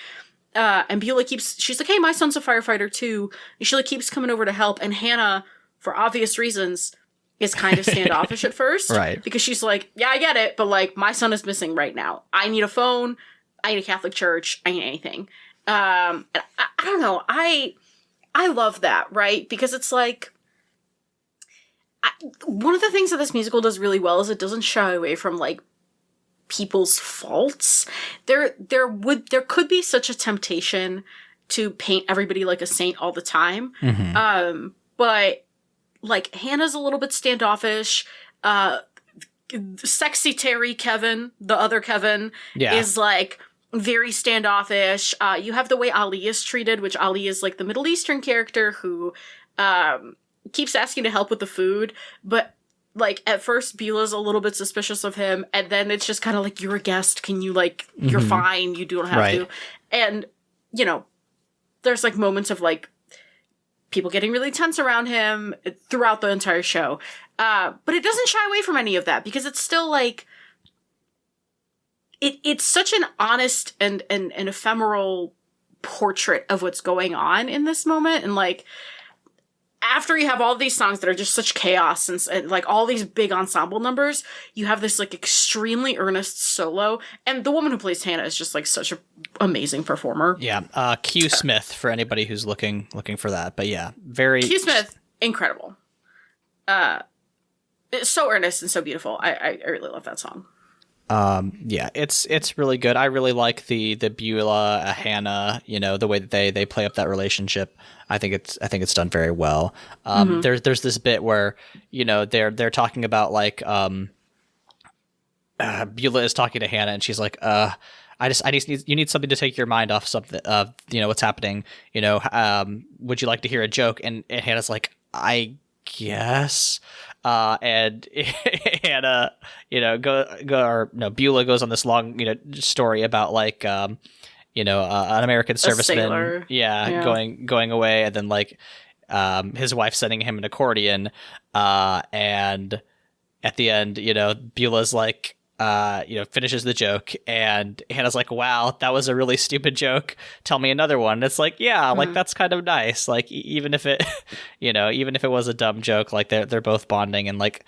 And Beulah she's like, hey, my son's a firefighter too. And she like keeps coming over to help. And Hannah, for obvious reasons, is kind of standoffish at first. Right. Because she's like, yeah, I get it, but like my son is missing right now. I need a phone. I need a Catholic church. I need anything. And I don't know. I love that, right? Because it's like, one of the things that this musical does really well is it doesn't shy away from, like, people's faults. There could be such a temptation to paint everybody like a saint all the time. But, like, Hannah's a little bit standoffish. Sexy Terry Kevin, the other Kevin, is, like, very standoffish. You have the way Ali is treated, which Ali is, like, the Middle Eastern character who keeps asking to help with the food, but, like, at first Beulah's a little bit suspicious of him, and then it's just kind of like, you're a guest, can you, like, you're fine, you don't have to. And, you know, there's, like, moments of, like, people getting really tense around him throughout the entire show. But it doesn't shy away from any of that, because it's still, like, it's such an honest and ephemeral portrait of what's going on in this moment. And, like, after you have all these songs that are just such chaos and like all these big ensemble numbers, you have this, like, extremely earnest solo, and the woman who plays Hannah is just, like, such an amazing performer. Yeah, Q Smith, for anybody who's looking for that. But yeah, very Q Smith, incredible. It's so earnest and so beautiful. I really love that song. Yeah, it's really good. I really like the Beulah Hannah, you know, the way that they play up that relationship. I think it's done very well. There's this bit where, you know, they're talking about, like, Beulah is talking to Hannah, and she's like, you need something to take your mind off something, you know, what's happening, you know, would you like to hear a joke? And Hannah's like, I guess. And Hannah, you know, Beulah goes on this long, you know, story about, like, you know, an American serviceman, going away, and then, like, his wife sending him an accordion, and at the end, you know, Beulah's like, you know, finishes the joke, and Hannah's like, wow, that was a really stupid joke, tell me another one. And it's like, yeah, like, that's kind of nice, like, even if it you know, even if it was a dumb joke, like, they're both bonding, and, like,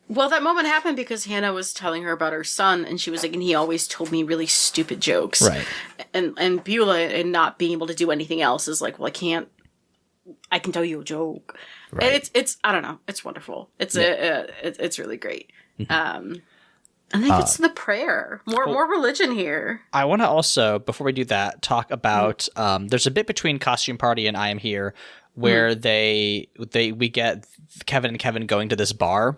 well, that moment happened because Hannah was telling her about her son, and she was like, and he always told me really stupid jokes, right? And Beulah, and not being able to do anything else, is like, well, I can tell you a joke, right. And it's I don't know, it's wonderful, it's it's really great. I think it's the prayer. More religion here. I want to also, before we do that, talk about there's a bit between Costume Party and I Am Here where we get Kevin and Kevin going to this bar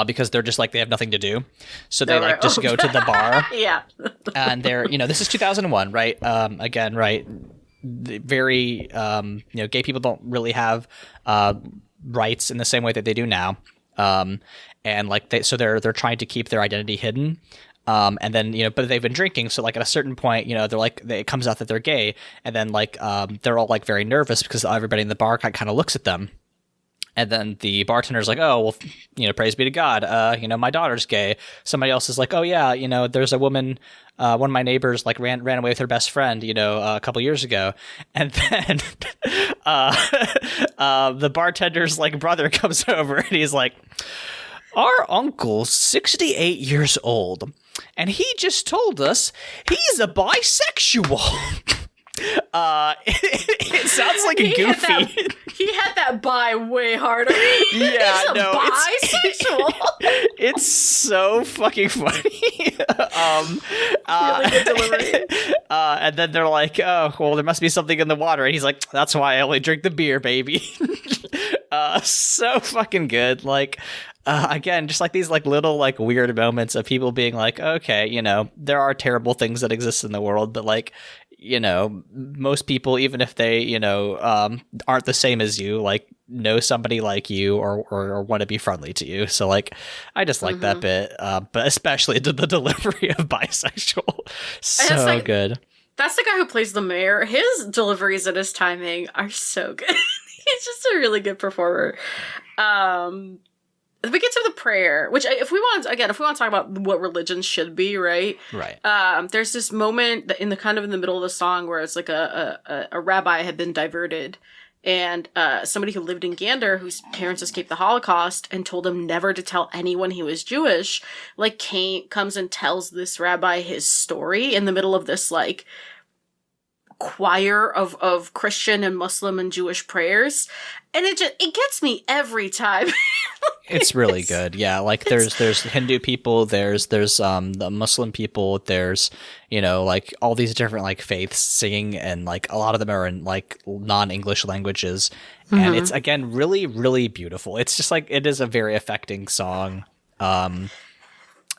because they're just like, they have nothing to do, so they like just go to the bar. Yeah, and they're, you know, this is 2001, right? Again, right? Very you know, gay people don't really have rights in the same way that they do now. And, like, they're trying to keep their identity hidden. And then, you know, but they've been drinking. So, like, at a certain point, you know, they're like, it comes out that they're gay. And then, like, they're all, like, very nervous because everybody in the bar kind of looks at them. And then the bartender's like, oh, well, you know, praise be to God. You know, my daughter's gay. Somebody else is like, oh, yeah, you know, there's a woman, one of my neighbors, like, ran away with her best friend, you know, a couple years ago. And then the bartender's, like, brother comes over and he's like, our uncle's 68 years old, and he just told us he's a bisexual. It sounds like a goofy. He had that bi way harder. Yeah, he's bisexual. It's so fucking funny. Really good delivery. And then they're like, oh, well, there must be something in the water. And he's like, that's why I only drink the beer, baby. So fucking good. Like, again, just like these like little like weird moments of people being like, okay, you know, there are terrible things that exist in the world, but like, you know, most people, even if they, you know, aren't the same as you, like know somebody like you or want to be friendly to you. So like, I just like that bit, but especially the delivery of bisexual. So good. That's the guy who plays the mayor. His deliveries and his timing are so good. He's just a really good performer. We get to the prayer, which if we want to talk about what religion should be, right? Right. There's this moment in the middle of the song where it's like a rabbi had been diverted, and somebody who lived in Gander, whose parents escaped the Holocaust and told him never to tell anyone he was Jewish, like comes and tells this rabbi his story in the middle of this like choir of Christian and Muslim and Jewish prayers, and it gets me every time. It's really good. Yeah, like there's Hindu people, there's the Muslim people, there's, you know, like all these different like faiths singing, and like a lot of them are in like non-English languages, and it's again really, really beautiful. It's just like, it is a very affecting song.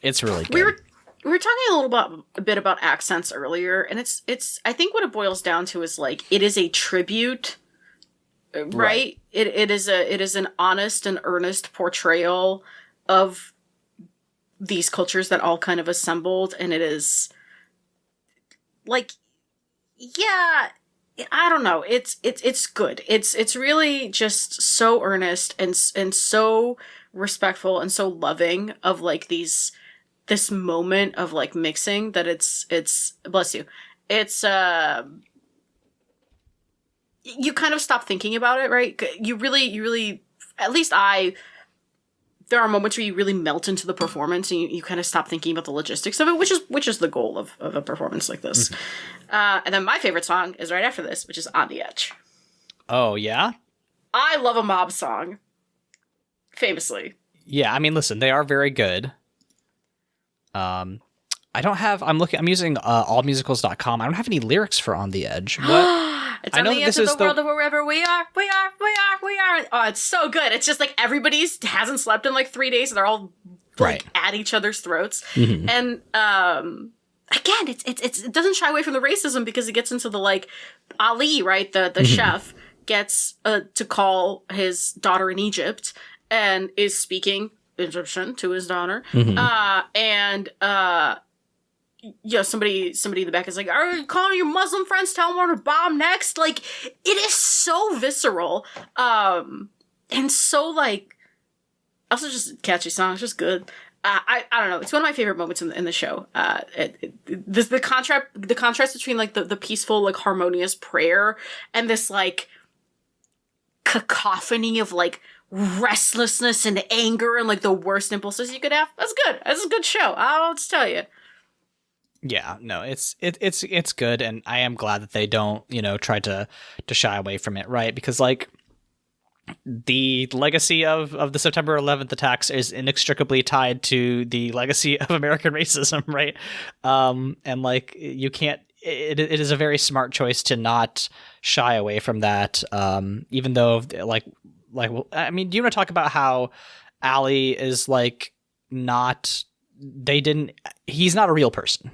It's really good. We were talking a bit about accents earlier, and it's I think what it boils down to is like, it is a tribute. Right? It is an honest and earnest portrayal of these cultures that all kind of assembled, and it is like, yeah, I don't know. It's good. It's really just so earnest and so respectful and so loving of like this moment of like mixing, that it's bless you. It's you kind of stop thinking about it, right? You really, at least there are moments where you really melt into the performance, and you kind of stop thinking about the logistics of it, which is the goal of a performance like this. And then my favorite song is right after this, which is On the Edge. Oh, yeah? I love a mob song. Famously. Yeah, I mean, listen, they are very good. I'm using allmusicals.com. I don't have any lyrics for On the Edge. What? It's on the edge of the world of wherever we are. Oh, it's so good. It's just like everybody's hasn't slept in like 3 days, and they're all like at each other's throats. And again, it doesn't shy away from the racism, because it gets into the like Ali, right? The chef gets to call his daughter in Egypt and is speaking Egyptian to his daughter. Yeah, somebody in the back is like, are you calling your Muslim friends, tell them where to bomb next? Like, it is so visceral. And so, like, also just a catchy song. It's just good. I don't know. It's one of my favorite moments in the show. The contrast between, like, the peaceful, like, harmonious prayer and this, like, cacophony of, like, restlessness and anger and, like, the worst impulses you could have. That's good. That's a good show. I'll just tell you. Yeah, no, it's good, and I am glad that they don't, you know, try to shy away from it, right? Because like the legacy of the September 11th attacks is inextricably tied to the legacy of American racism, right? And like you can't. It is a very smart choice to not shy away from that, even though like I mean, do you want to talk about how Ali is like not? He's not a real person.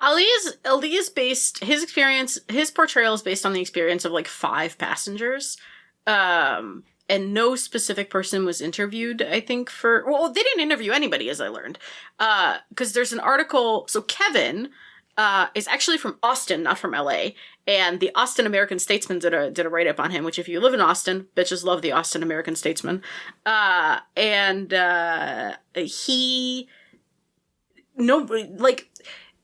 Ali is based, his portrayal is based on the experience of like 5 passengers. And no specific person was interviewed, I think, they didn't interview anybody, as I learned. Because there's an article, so Kevin is actually from Austin, not from LA. And the Austin American Statesman did a write-up on him, which if you live in Austin, bitches love the Austin American Statesman.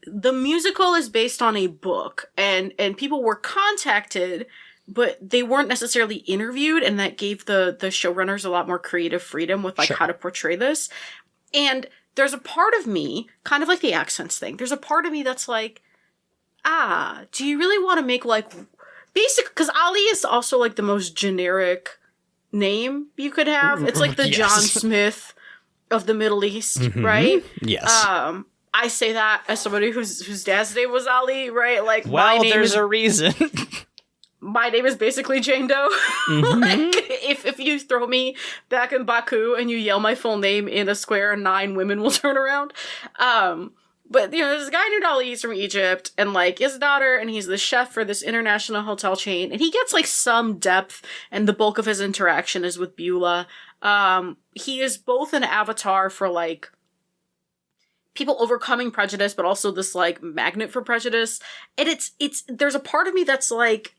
The musical is based on a book, and people were contacted, but they weren't necessarily interviewed, and that gave the showrunners a lot more creative freedom with like how to portray this. And there's a part of me, kind of like the accents thing, there's a part of me that's like, do you really want to make like basic, because Ali is also like the most generic name you could have. It's like the John Smith of the Middle East, right? Yes. I say that as somebody whose dad's name was Ali, right? Like, well, there's a reason. My name is basically Jane Doe. Like, if you throw me back in Baku and you yell my full name in a square, 9 women will turn around. But, you know, there's a guy named Ali, he's from Egypt, and, like, his daughter, and he's the chef for this international hotel chain, and he gets, like, some depth, and the bulk of his interaction is with Beulah. He is both an avatar for, like, people overcoming prejudice, but also this, like, magnet for prejudice. And there's a part of me that's like,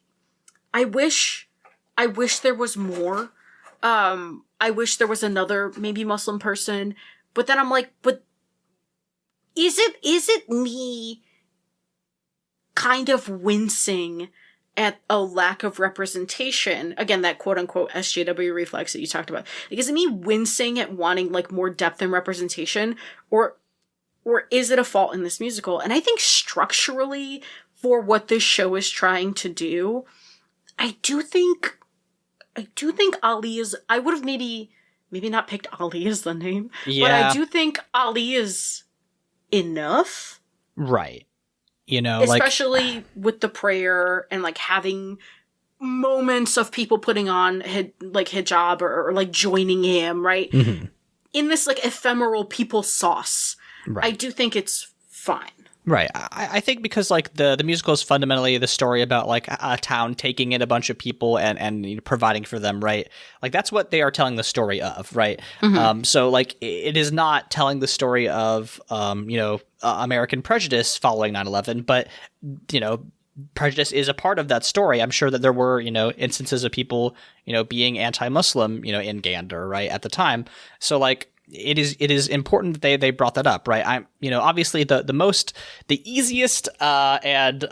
I wish there was more. I wish there was another, maybe Muslim person. But then I'm like, but is it me kind of wincing at a lack of representation? Again, that quote unquote SJW reflex that you talked about. Like, is it me wincing at wanting, like, more depth and representation? Or is it a fault in this musical? And I think structurally, for what this show is trying to do. I do think Ali is, I would have maybe not picked Ali as the name, but I do think Ali is enough. Right. You know, especially with the prayer and like having moments of people putting on hijab or like joining him, right? Mm-hmm. In this like ephemeral people sauce. Right. I do think it's fine. Right. I think because like the musical is fundamentally the story about like a town taking in a bunch of people and you know, providing for them, right? Like that's what they are telling the story of, right? Mm-hmm. So like it is not telling the story of you know, American prejudice following 9/11, but you know, prejudice is a part of that story. I'm sure that there were, you know, instances of people, you know, being anti-Muslim, you know, in Gander, right, at the time. So like it is important that they brought that up, right? I'm, you know, obviously the easiest and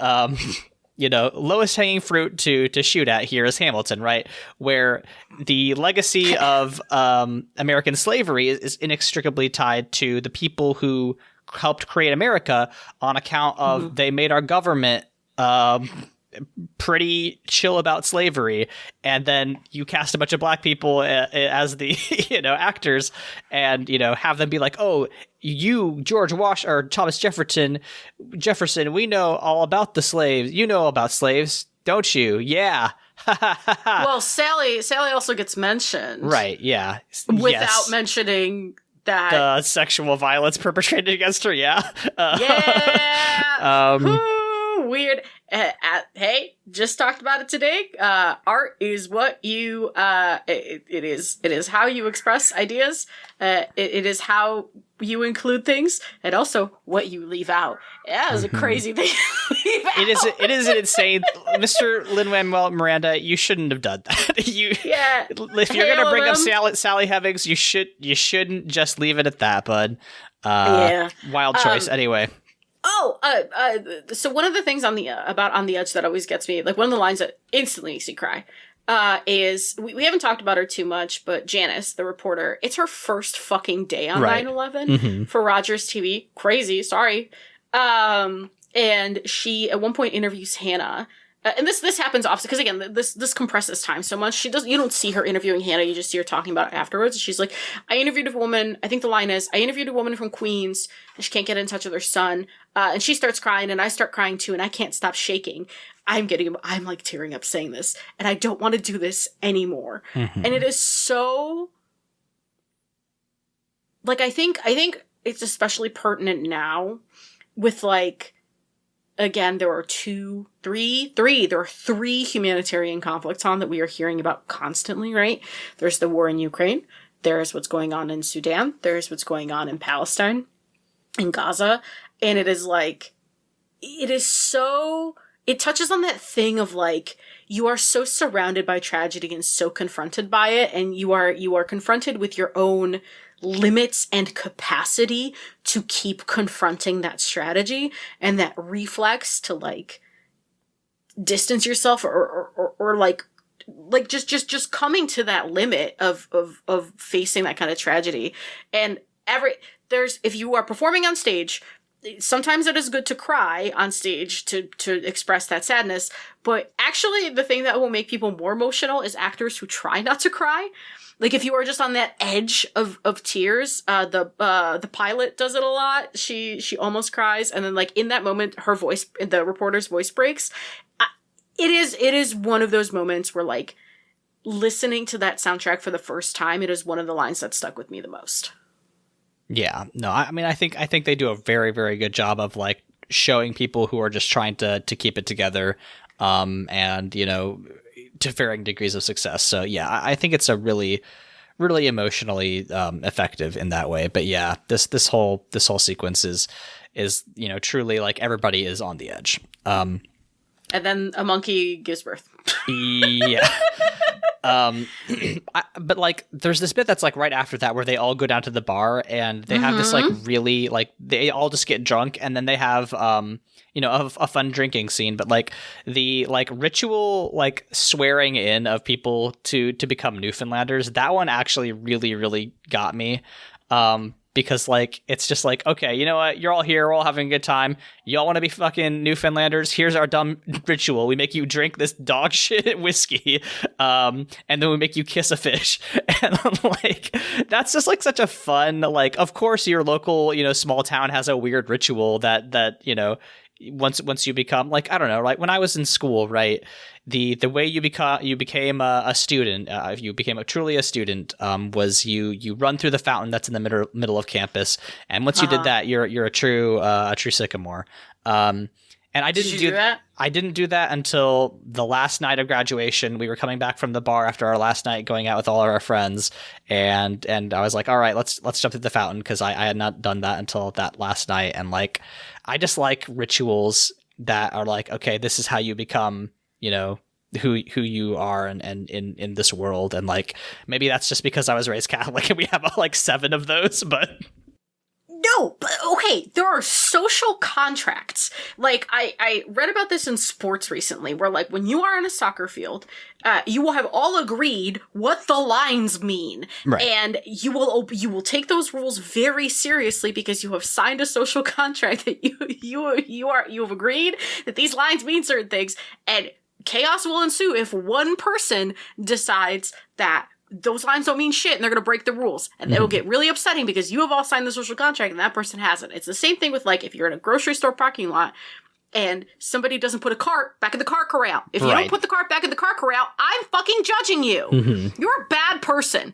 you know, lowest hanging fruit to shoot at here is Hamilton, right? Where the legacy of American slavery is inextricably tied to the people who helped create America on account of they made our government pretty chill about slavery, and then you cast a bunch of black people as the you know actors, and you know have them be like, oh, you George or Thomas Jefferson, we know all about the slaves. You know about slaves, don't you? Yeah. Well, Sally also gets mentioned, right? Yeah, without mentioning that the sexual violence perpetrated against her. Yeah. Yeah. Weird. Hey, just talked about it today. Art is what you it is how you express ideas. It is how you include things, and also what you leave out. Yeah, it's a crazy thing to leave out. It is an insane, Mr. Lin-Manuel Miranda. You shouldn't have done that. If you're gonna bring up Sally Hemings, you shouldn't just leave it at that, bud. Wild choice. Anyway. So one of the things on the Edge that always gets me, like one of the lines that instantly makes me cry, is we haven't talked about her too much, but Janice, the reporter, it's her first fucking day on 9/11 for Rogers TV. Crazy, sorry. And she at one point interviews Hannah. And this happens often because again, this compresses time so much. You don't see her interviewing Hannah. You just see her talking about it afterwards. She's like, I interviewed a woman. I think the line is, I interviewed a woman from Queens and she can't get in touch with her son. And she starts crying and I start crying too. And I can't stop shaking. I'm like tearing up saying this and I don't want to do this anymore. And it is so like, I think it's especially pertinent now with like, again, there are there are three humanitarian conflicts on that we are hearing about constantly, right? There's the war in Ukraine. There's what's going on in Sudan. There's what's going on in Palestine, in Gaza. And it is like, it touches on that thing of like, you are so surrounded by tragedy and so confronted by it. And you are confronted with your own limits and capacity to keep confronting that strategy and that reflex to like distance yourself or like just coming to that limit of facing that kind of tragedy. And if you are performing on stage, sometimes it is good to cry on stage to express that sadness, but actually the thing that will make people more emotional is actors who try not to cry. Like if you are just on that edge of tears, the pilot does it a lot. She almost cries, and then like in that moment, the reporter's voice breaks. It is one of those moments where like listening to that soundtrack for the first time, it is one of the lines that stuck with me the most. Yeah, no, I mean, I think they do a very, very good job of like showing people who are just trying to keep it together, and you know, to varying degrees of success. So yeah, I think it's a really, really emotionally effective in that way. But yeah, this whole sequence is you know truly like everybody is on the edge. And then a monkey gives birth. Yeah. But like there's this bit that's like right after that where they all go down to the bar and they have this like really like they all just get drunk and then they have you know a fun drinking scene, but like the like ritual like swearing in of people to become Newfoundlanders, that one actually really, really got me. because like it's just like, okay, you know what, you're all here, we're all having a good time, y'all want to be fucking Newfoundlanders, here's our dumb ritual, we make you drink this dog shit whiskey, and then we make you kiss a fish. And like that's just like such a fun, like, of course your local, you know, small town has a weird ritual that you know, once you become, like, I don't know, like when I was in school, right, the way you became a student, if you became truly a student, was you run through the fountain that's in the middle of campus, and once you did that, you're a true sycamore. And I didn't do that. I didn't do that until the last night of graduation. We were coming back from the bar after our last night, going out with all of our friends, and I was like, all right, let's jump through the fountain, because I had not done that until that last night. And like, I just like rituals that are like, okay, this is how you become, you know, who you are and in this world. And like, maybe that's just because I was raised Catholic and we have like 7 of those, but no, but okay, there are social contracts. Like, I read about this in sports recently, where, like, when you are on a soccer field, you will have all agreed what the lines mean. Right. And you will take those rules very seriously, because you have signed a social contract that you have agreed that these lines mean certain things, and chaos will ensue if one person decides that those lines don't mean shit and they're going to break the rules. And it'll get really upsetting because you have all signed the social contract and that person hasn't. It's the same thing with, like, if you're in a grocery store parking lot and somebody doesn't put a cart back in the car corral. If you don't put the cart back in the car corral, I'm fucking judging you. Mm-hmm. You're a bad person.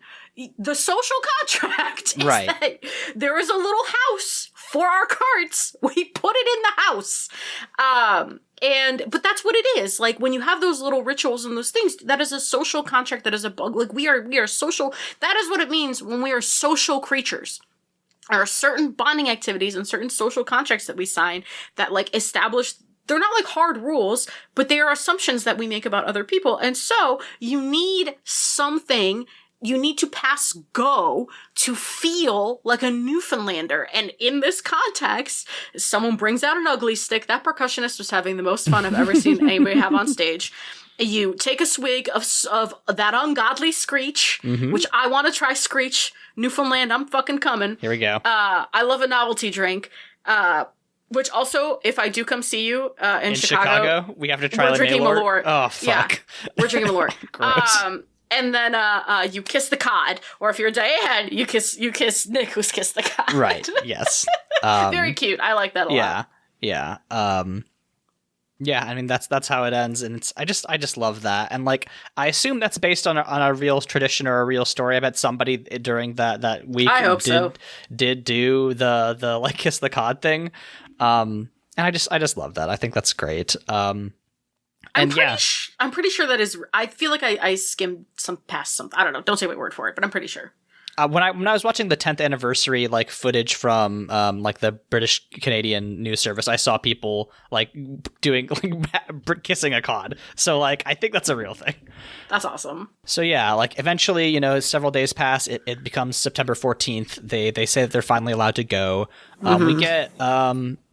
The social contract is that there is a little house for our carts. We put it in the house. But that's what it is. Like, when you have those little rituals and those things, that is a social contract. That is a bug. Like, we are social. That is what it means when we are social creatures. There are certain bonding activities and certain social contracts that we sign that, like, establish, they're not like hard rules, but they are assumptions that we make about other people. And so you need something. You need to pass go to feel like a Newfoundlander. And in this context, someone brings out an ugly stick. That percussionist was having the most fun I've ever seen anybody have on stage. You take a swig of that ungodly screech, which I want to try screech. Newfoundland, I'm fucking coming. Here we go. I love a novelty drink. Which also, if I do come see you in Chicago, we have to try we're drinking Malort. Oh, fuck. Yeah, we're drinking Malort. Gross. And then you kiss the cod, or if you're Diane, you kiss Nick, who's kissed the cod. Right. Yes. Very cute. I like that a lot. Yeah. Yeah. I mean, that's how it ends, and I just love that, and like, I assume that's based on a real tradition or a real story. I bet somebody during that week did do the like kiss the cod thing, and I just love that. I think that's great. I'm pretty sure that is. I feel like I skimmed past some. I don't know. Don't take my word for it, but I'm pretty sure. When I was watching the 10th anniversary like footage from like the British Canadian news service, I saw people like doing like kissing a cod. So like, I think that's a real thing. That's awesome. So yeah, like eventually, you know, several days pass. It becomes September 14th. They say that they're finally allowed to go. We get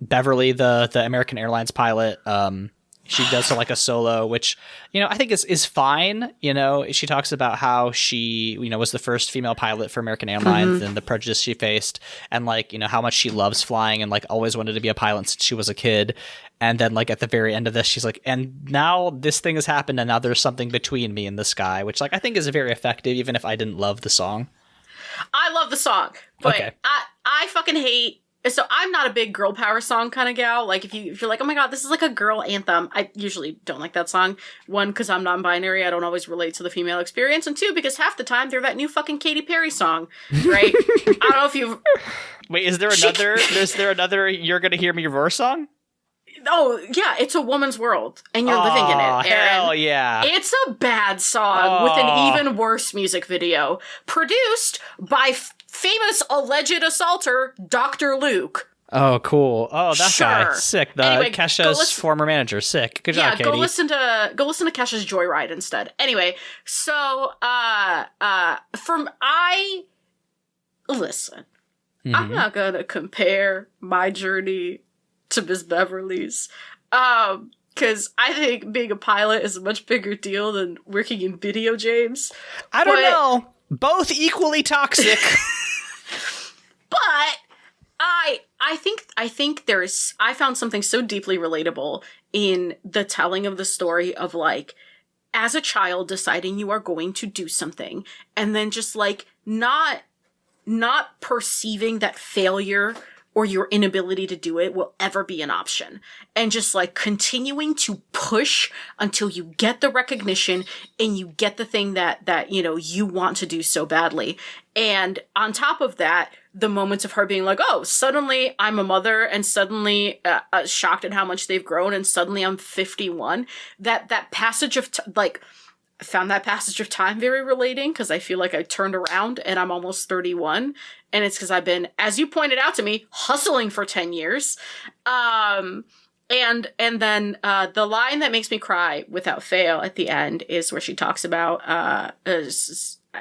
Beverly, the American Airlines pilot. She does like a solo, which, you know, I think is fine. You know, she talks about how she, you know, was the first female pilot for American Airlines and the prejudice she faced, and like, you know, how much she loves flying and like always wanted to be a pilot since she was a kid. And then like at the very end of this, she's like, and now this thing has happened, and now there's something between me and the sky, which like I think is very effective, even if I didn't love the song. I love the song, but okay. I fucking hate. So I'm not a big girl power song kind of gal. Like, if you're like, oh my god, this is like a girl anthem, I usually don't like that song. 1, because I'm non-binary, I don't always relate to the female experience, and 2, because half the time they're that new fucking Katy Perry song, right? I don't know if you've... Wait, is there another? Is there another "You're Gonna Hear Me Roar" song? Oh, yeah, it's a woman's world, and you're living in it, Aaron. Hell yeah. It's a bad song with an even worse music video, produced by famous alleged assaulter Dr. Luke. Oh, cool. Oh, that guy. Sick. Anyway, Kesha's former manager. Sick. Good job, Katie. Go listen to Kesha's Joyride instead. Anyway, so listen. I'm not gonna compare my journey to Miss Beverly's, because I think being a pilot is a much bigger deal than working in video games. I don't know. Both equally toxic. But I think I found something so deeply relatable in the telling of the story of like, as a child deciding you are going to do something and then just like not perceiving that failure or your inability to do it will ever be an option. And just like continuing to push until you get the recognition and you get the thing that, you know, you want to do so badly. And on top of that, the moments of her being like, oh, suddenly I'm a mother and suddenly shocked at how much they've grown and suddenly I'm 51. That passage of, like, I found that passage of time very relating because I feel like I turned around and I'm almost 31. And it's because I've been, as you pointed out to me, hustling for 10 years. And then the line that makes me cry without fail at the end is where she talks about, I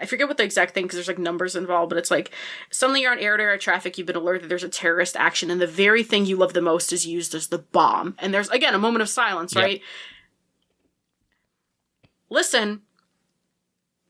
forget what the exact thing, because there's like numbers involved, but it's like, suddenly you're on air-to-air traffic, you've been alerted that there's a terrorist action, and the very thing you love the most is used as the bomb. And there's, again, a moment of silence, right? Listen,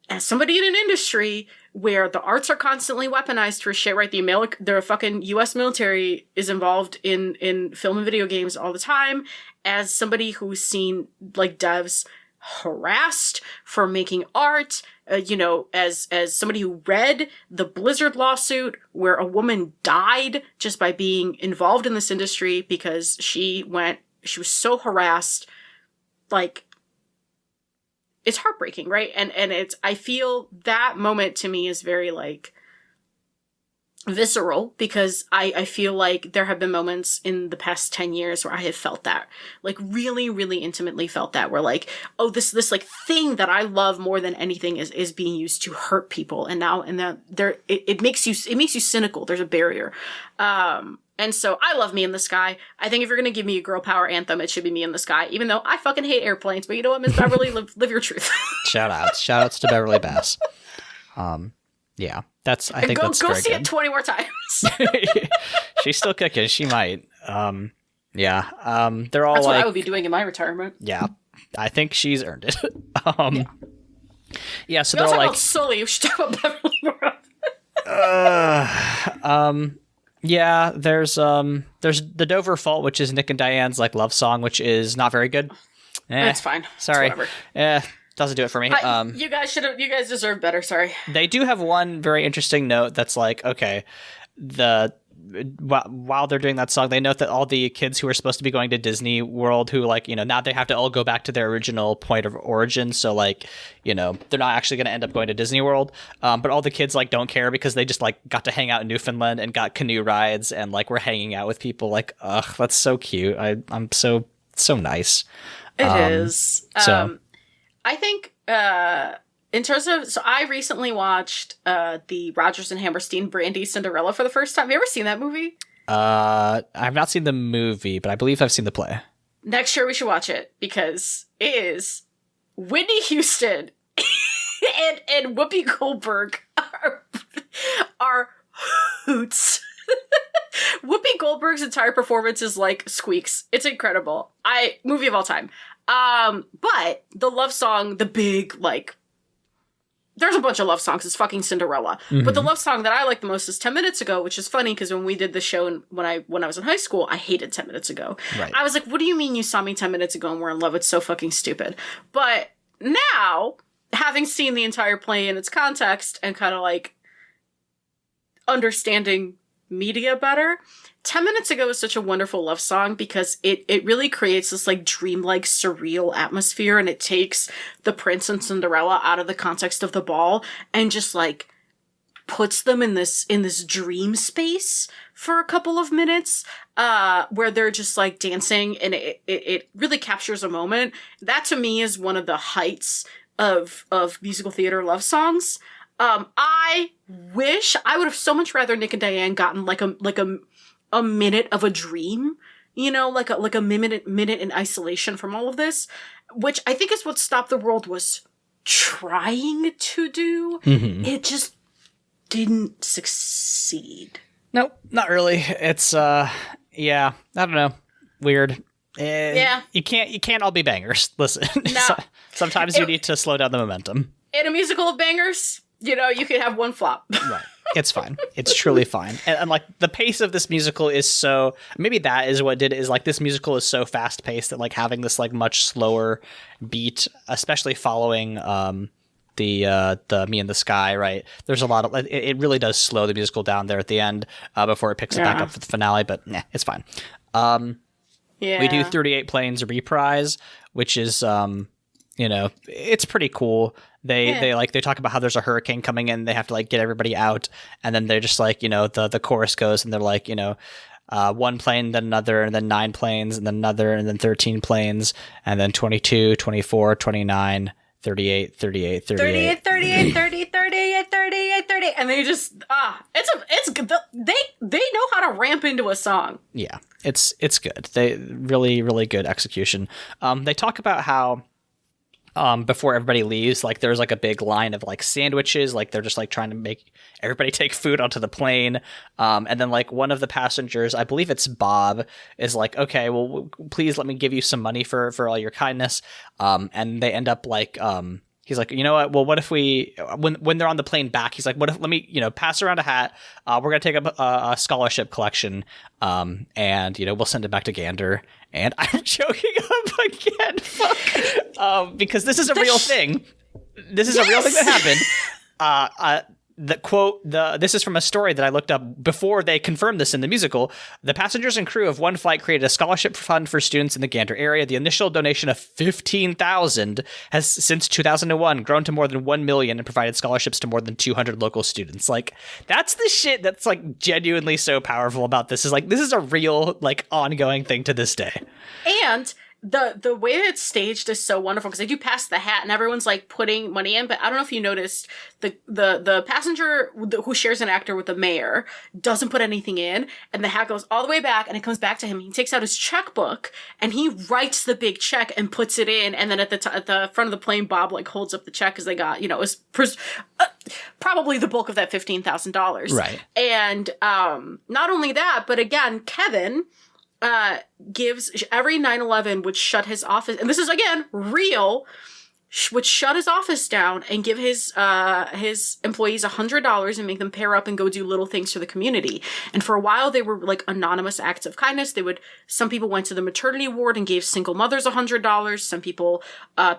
as somebody in an industry where the arts are constantly weaponized for shit, right? The fucking U.S. military is involved in film and video games all the time. As somebody who's seen, like, devs harassed for making art, you know, as somebody who read the Blizzard lawsuit where a woman died just by being involved in this industry because she was so harassed, like, it's heartbreaking, right? And I feel that moment to me is very, like, visceral, because I feel like there have been moments in the past 10 years where I have felt that, like, really, really intimately felt that, where, like, oh, this like thing that I love more than anything is being used to hurt people. And there, it makes you cynical. There's a barrier. And so I love Me in the Sky. I think if you're going to give me a girl power anthem, it should be Me in the Sky, even though I fucking hate airplanes. But you know what, Miss Beverly, live your truth. Shout outs to Beverly Bass. Yeah, I think that's go very see good. it 20 more times. She's still kicking. She might. They're all that's like, what I would be doing in my retirement. Yeah, I think she's earned it. Yeah, so they're all like, Sully. You should talk about Beverly more often. Yeah, there's the Dover Fault, which is Nick and Diane's like love song, which is not very good. That's fine. Sorry. Doesn't do it for me. You guys deserve better. Sorry. They do have one very interesting note that's like, okay, while they're doing that song, they note that all the kids who are supposed to be going to Disney World, who, like, you know, now they have to all go back to their original point of origin. So, like, you know, they're not actually going to end up going to Disney World. But all the kids, like, don't care because they just, like, got to hang out in Newfoundland and got canoe rides and, like, we're hanging out with people. Like, ugh, that's so cute. I'm so nice. It is. So I think, in terms of, so I recently watched the Rodgers and Hammerstein Brandy Cinderella for the first time. Have you ever seen that movie? I've not seen the movie, but I believe I've seen the play. Next year we should watch it, because it is Whitney Houston and Whoopi Goldberg are hoots. Whoopi Goldberg's entire performance is like squeaks. It's incredible. Movie of all time. But the love song, the big, like, there's a bunch of love songs. It's fucking Cinderella. Mm-hmm. But the love song that I like the most is 10 Minutes Ago, which is funny because when we did the show and when I was in high school, I hated 10 Minutes Ago. Right. I was like, what do you mean you saw me 10 minutes ago and we're in love? It's so fucking stupid. But now, having seen the entire play in its context and kind of like understanding media better, 10 Minutes Ago is such a wonderful love song because it really creates this like dreamlike surreal atmosphere, and it takes the prince and Cinderella out of the context of the ball and just like puts them in this dream space for a couple of minutes where they're just like dancing, and it really captures a moment. That to me is one of the heights of musical theater love songs. I wish I would have so much rather Nick and Diane gotten like a minute of a dream, you know, like a minute in isolation from all of this, which I think is what Stop the World was trying to do. Mm-hmm. It just didn't succeed. Nope, not really. It's yeah, I don't know, weird. Yeah, you can't all be bangers. Listen, no. Sometimes you need to slow down the momentum. In a musical of bangers, you know, you can have one flop. Right. It's fine. It's truly fine. And like the pace of this musical is so, maybe that is what did it, is like this musical is so fast paced that like having this like much slower beat, especially following the Me in the Sky, right? There's a lot of, it really does slow the musical down there at the end before it picks it back up for the finale, but it's fine. We do 38 Planes reprise, which is it's pretty cool. They talk about how there's a hurricane coming in, they have to like get everybody out, and then they're just like, the chorus goes and they're like, one plane, then another, and then 9 planes, and then another, and then 13 planes, and then 22, 24, 29, 38, 38, 38. 38, 30, 38, 38, 30. And they just, it's good. They know how to ramp into a song. Yeah, it's good. They really, really good execution. They talk about how before everybody leaves, like there's like a big line of like sandwiches, like they're just like trying to make everybody take food onto the plane. And then like one of the passengers, I believe it's Bob, is like, okay, well, please let me give you some money for all your kindness. And they end up like, he's like, you know what? Well, what if we, when they're on the plane back, he's like, what if, let me, pass around a hat. We're going to take up a scholarship collection. And, we'll send it back to Gander. And I'm joking up again. Fuck. Because this is a real thing. This is a real thing that happened. The quote, this is from a story that I looked up before they confirmed this in the musical. The passengers and crew of one flight created a scholarship fund for students in the Gander area. The initial donation of $15,000 has since 2001 grown to more than 1 million and provided scholarships to more than 200 local students. Like, that's the shit that's like genuinely so powerful about this, is like, this is a real like ongoing thing to this day. And the way it's staged is so wonderful, because they do pass the hat and everyone's like putting money in, but I don't know if you noticed the passenger who shares an actor with the mayor doesn't put anything in, and the hat goes all the way back and it comes back to him. He takes out his checkbook and he writes the big check and puts it in, and then at the front of the plane, Bob like holds up the check because they got, it was probably the bulk of that $15,000. Right. And not only that, but again, Kevin gives every 9/11 would shut his office, and this is again real, would shut his office down and give his employees $100 and make them pair up and go do little things for the community. And for a while they were like anonymous acts of kindness. Some people went to the maternity ward and gave single mothers $100. Some people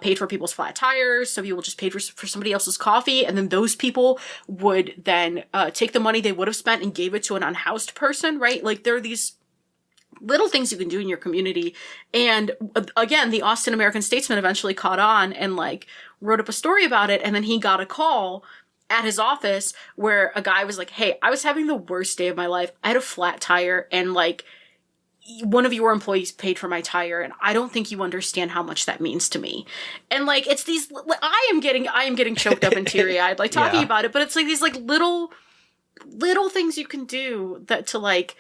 paid for people's flat tires. Some people just paid for somebody else's coffee. And then those people would then take the money they would have spent and gave it to an unhoused person, right? Like there are these little things you can do in your community. And again, the Austin American-Statesman eventually caught on and like wrote up a story about it. And then he got a call at his office where a guy was like, hey, I was having the worst day of my life. I had a flat tire and like one of your employees paid for my tire, and I don't think you understand how much that means to me. And like, it's these, I am getting choked up and teary eyed, like talking about it, but it's like these like little things you can do that to like,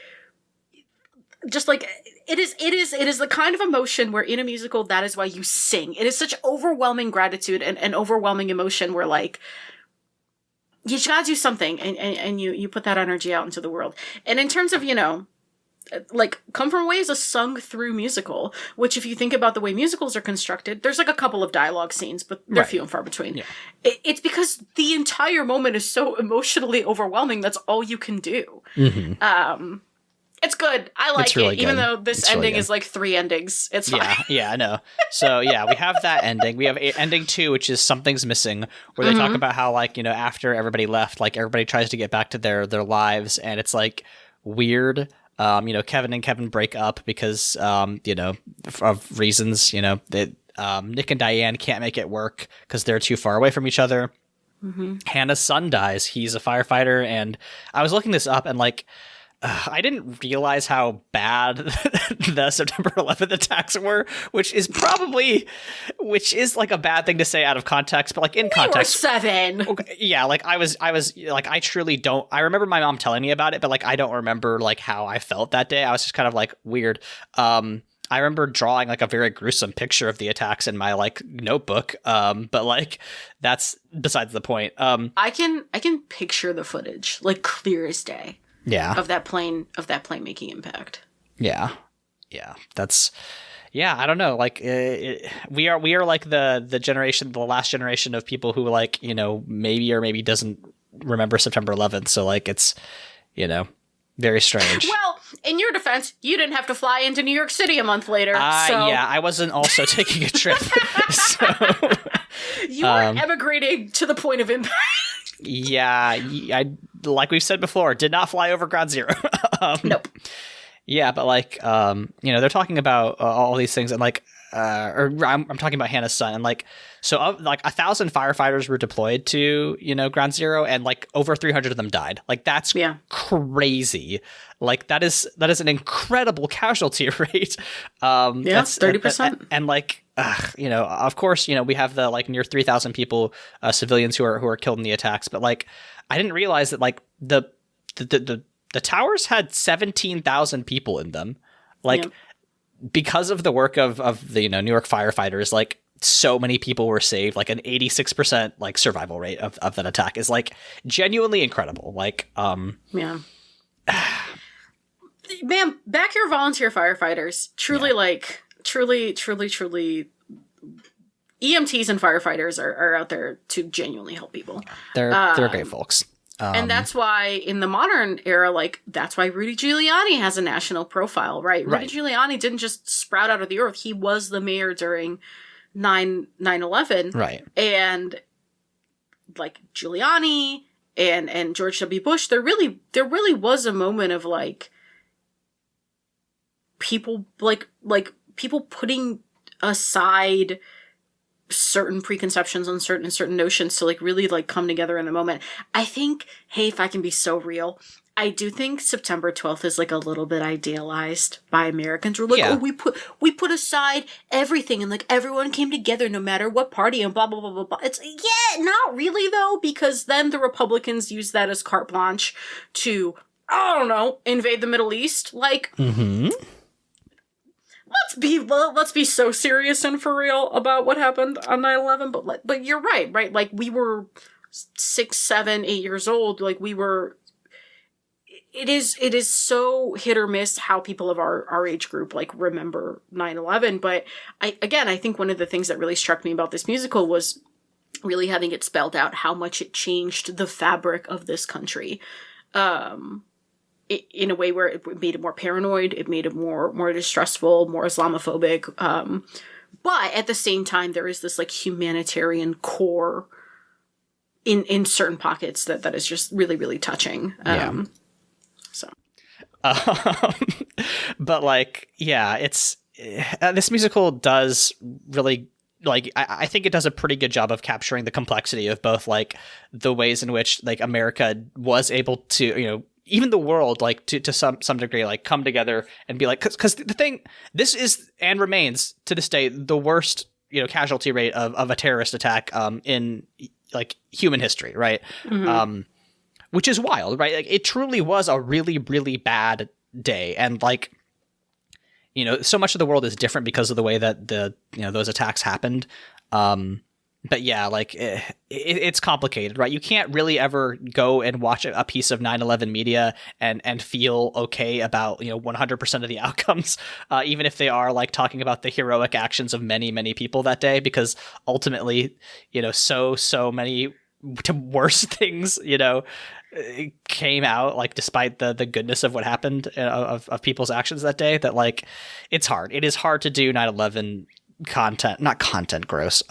just like it is the kind of emotion where in a musical, that is why you sing. It is such overwhelming gratitude and overwhelming emotion where like you just gotta do something and you put that energy out into the world. And in terms of, like Come From Away is a sung through musical, which if you think about the way musicals are constructed, there's like a couple of dialogue scenes, but they're few and far between. Yeah. It's because the entire moment is so emotionally overwhelming. That's all you can do. Mm-hmm. It's good. I like it, really even though this ending is like 3 endings. It's fine. Yeah, I know. So yeah, we have that ending. We have ending 2, which is Something's Missing, where they talk about how like, after everybody left, like everybody tries to get back to their lives, and it's like weird. Kevin and Kevin break up because, of reasons, that Nick and Diane can't make it work because they're too far away from each other. Mm-hmm. Hannah's son dies. He's a firefighter, and I was looking this up, and like, I didn't realize how bad the September 11th attacks were, which is like a bad thing to say out of context, but like in context. We were 7. Okay, yeah, like I was like, I truly don't. I remember my mom telling me about it, but like I don't remember like how I felt that day. I was just kind of like weird. I remember drawing like a very gruesome picture of the attacks in my like notebook. But like that's besides the point. I can picture the footage like clear as day. Yeah. Of that plane making impact. Yeah. That's, I don't know. Like we are like the generation, the last generation of people who like, maybe or maybe doesn't remember September 11th. So like it's, very strange. Well, in your defense, you didn't have to fly into New York City a month later. Yeah, I wasn't also taking a trip. So you weren't emigrating to the point of impact. Yeah, I like we've said before, did not fly over Ground Zero. Nope. Yeah, but like, they're talking about all these things, and like, I'm talking about Hannah's son, and like, so like 1,000 firefighters were deployed to Ground Zero, and like over 300 of them died. Like that's crazy. Like that is an incredible casualty rate. That's 30%, and like. Of course, we have the like near 3,000 people, civilians who are killed in the attacks. But like, I didn't realize that like the towers had 17,000 people in them. Like, because of the work of the New York firefighters, like so many people were saved. Like an 86% like survival rate of that attack is like genuinely incredible. Like, man, back your volunteer firefighters. Truly, like. Truly, EMTs and firefighters are out there to genuinely help people. They're great folks. And that's why in the modern era, like, that's why Rudy Giuliani has a national profile, right? Rudy Giuliani didn't just sprout out of the earth. He was the mayor during 9/11. Right. And like Giuliani and George W. Bush, there really was a moment of like people like people putting aside certain preconceptions on certain notions to like really like come together in the moment. I think, hey, if I can be so real, I do think September 12th is like a little bit idealized by Americans. We're like, oh, we put aside everything and like everyone came together no matter what party and blah blah blah blah blah. It's not really though, because then the Republicans use that as carte blanche to, I don't know, invade the Middle East. Like let's be so serious and for real about what happened on 9/11. But you're right? Like we were 6, 7, 8 years old. Like we were. It is so hit or miss how people of our age group like remember 9/11. But I think one of the things that really struck me about this musical was really having it spelled out how much it changed the fabric of this country. In a way where it made it more paranoid, it made it more distrustful, more Islamophobic. But at the same time, there is this like humanitarian core in certain pockets that is just really, really touching. So. But like, it's this musical does really like I think it does a pretty good job of capturing the complexity of both like the ways in which like America was able to even the world, like to some degree, like come together and be like, because the thing, this is and remains to this day the worst casualty rate of a terrorist attack in like human history, right? Mm-hmm. Which is wild, right? Like it truly was a really, really bad day, and like so much of the world is different because of the way that those attacks happened. But yeah, like it's complicated, right? You can't really ever go and watch a piece of 9/11 media and feel okay about 100% of the outcomes, even if they are like talking about the heroic actions of many, many people that day, because ultimately, so many worse things, came out, like despite the goodness of what happened of people's actions that day, that like it's hard. It is hard to do 9/11 not content gross.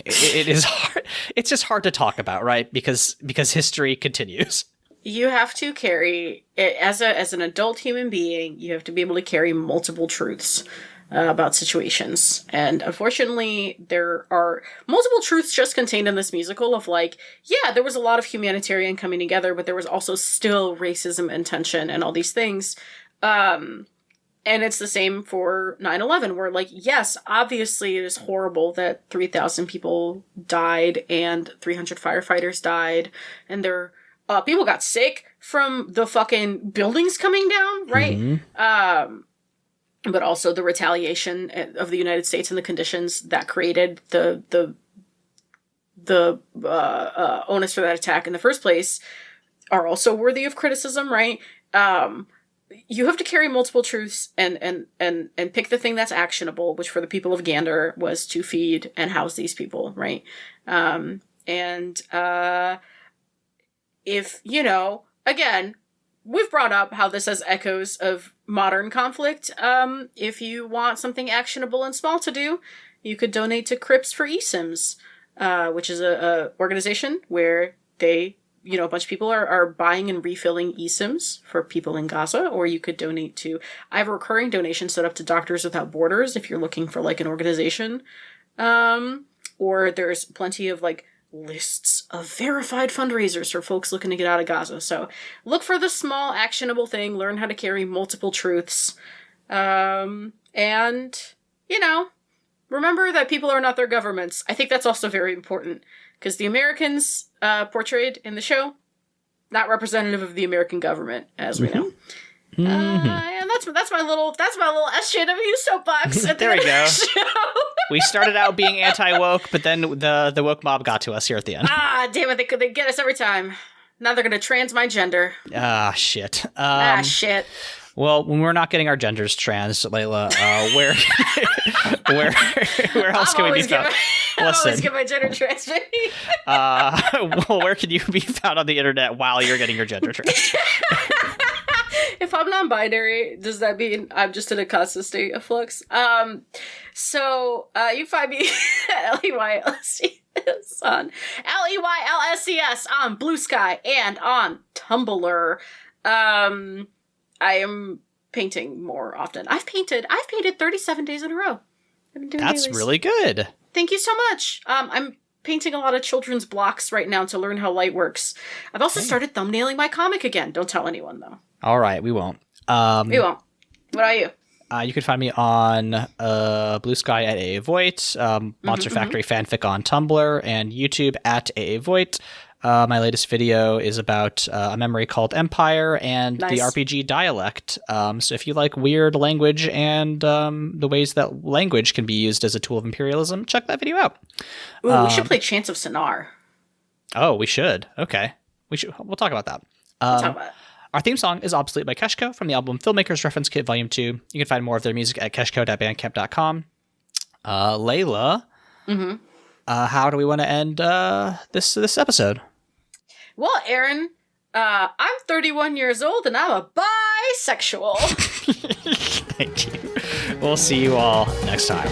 It is hard. It's just hard to talk about, right? Because history continues. You have to carry it as an adult human being. You have to be able to carry multiple truths about situations, and unfortunately, there are multiple truths just contained in this musical. Of like, yeah, there was a lot of humanitarian coming together, but there was also still racism and tension and all these things. And it's the same for 9/11, where, like, yes, obviously it is horrible that 3,000 people died and 300 firefighters died, and people got sick from the fucking buildings coming down, right? Mm-hmm. But also the retaliation of the United States and the conditions that created the onus for that attack in the first place are also worthy of criticism, right? You have to carry multiple truths and pick the thing that's actionable, which for the people of Gander was to feed and house these people, right? if, again, we've brought up how this has echoes of modern conflict. If you want something actionable and small to do, you could donate to Crips for eSIMs, which is a organization where they, a bunch of people are buying and refilling eSIMs for people in Gaza, or you could donate to, I have a recurring donation set up to Doctors Without Borders if you're looking for like an organization. Or there's plenty of like lists of verified fundraisers for folks looking to get out of Gaza. So look for the small actionable thing, learn how to carry multiple truths. And, remember that people are not their governments. I think that's also very important because the Americans portrayed in the show, not representative of the American government, as we know. And that's my little SJW soapbox. There we go. We started out being anti-woke, but then the woke mob got to us here at the end. Damn it! They get us every time. Now they're gonna trans my gender. Shit. Shit. Well, when we're not getting our genders trans, Leyla, where else can we be found? I always get my gender trans, baby. Well, where can you be found on the internet while you're getting your gender trans? If I'm non-binary, does that mean I'm just in a constant state of flux? So you find me at LEYLSCS on LEYLSCS on Blue Sky and on Tumblr. I am painting more often. I've painted 37 days in a row. I've been doing That's dailies. Really good. Thank you so much. I'm painting a lot of children's blocks right now to learn how light works. I've also started thumbnailing my comic again. Don't tell anyone, though. All right, we won't. We won't. What are you? You can find me on Blue Sky at AA Voight, Monster Factory fanfic on Tumblr, and YouTube at AA Voight. My latest video is about a memory called Empire and the RPG Dialect. So if you like weird language and the ways that language can be used as a tool of imperialism, check that video out. Ooh, we should play Chants of Sonar. Oh, we should. Okay. We'll talk about that. We'll talk about it. Our theme song is Obsolete by Keshco from the album Filmmaker's Reference Kit Volume 2. You can find more of their music at keshco.bandcamp.com. Leyla, how do we want to end this episode? Well, Aaron, I'm 31 years old and I'm a bisexual. Thank you. We'll see you all next time.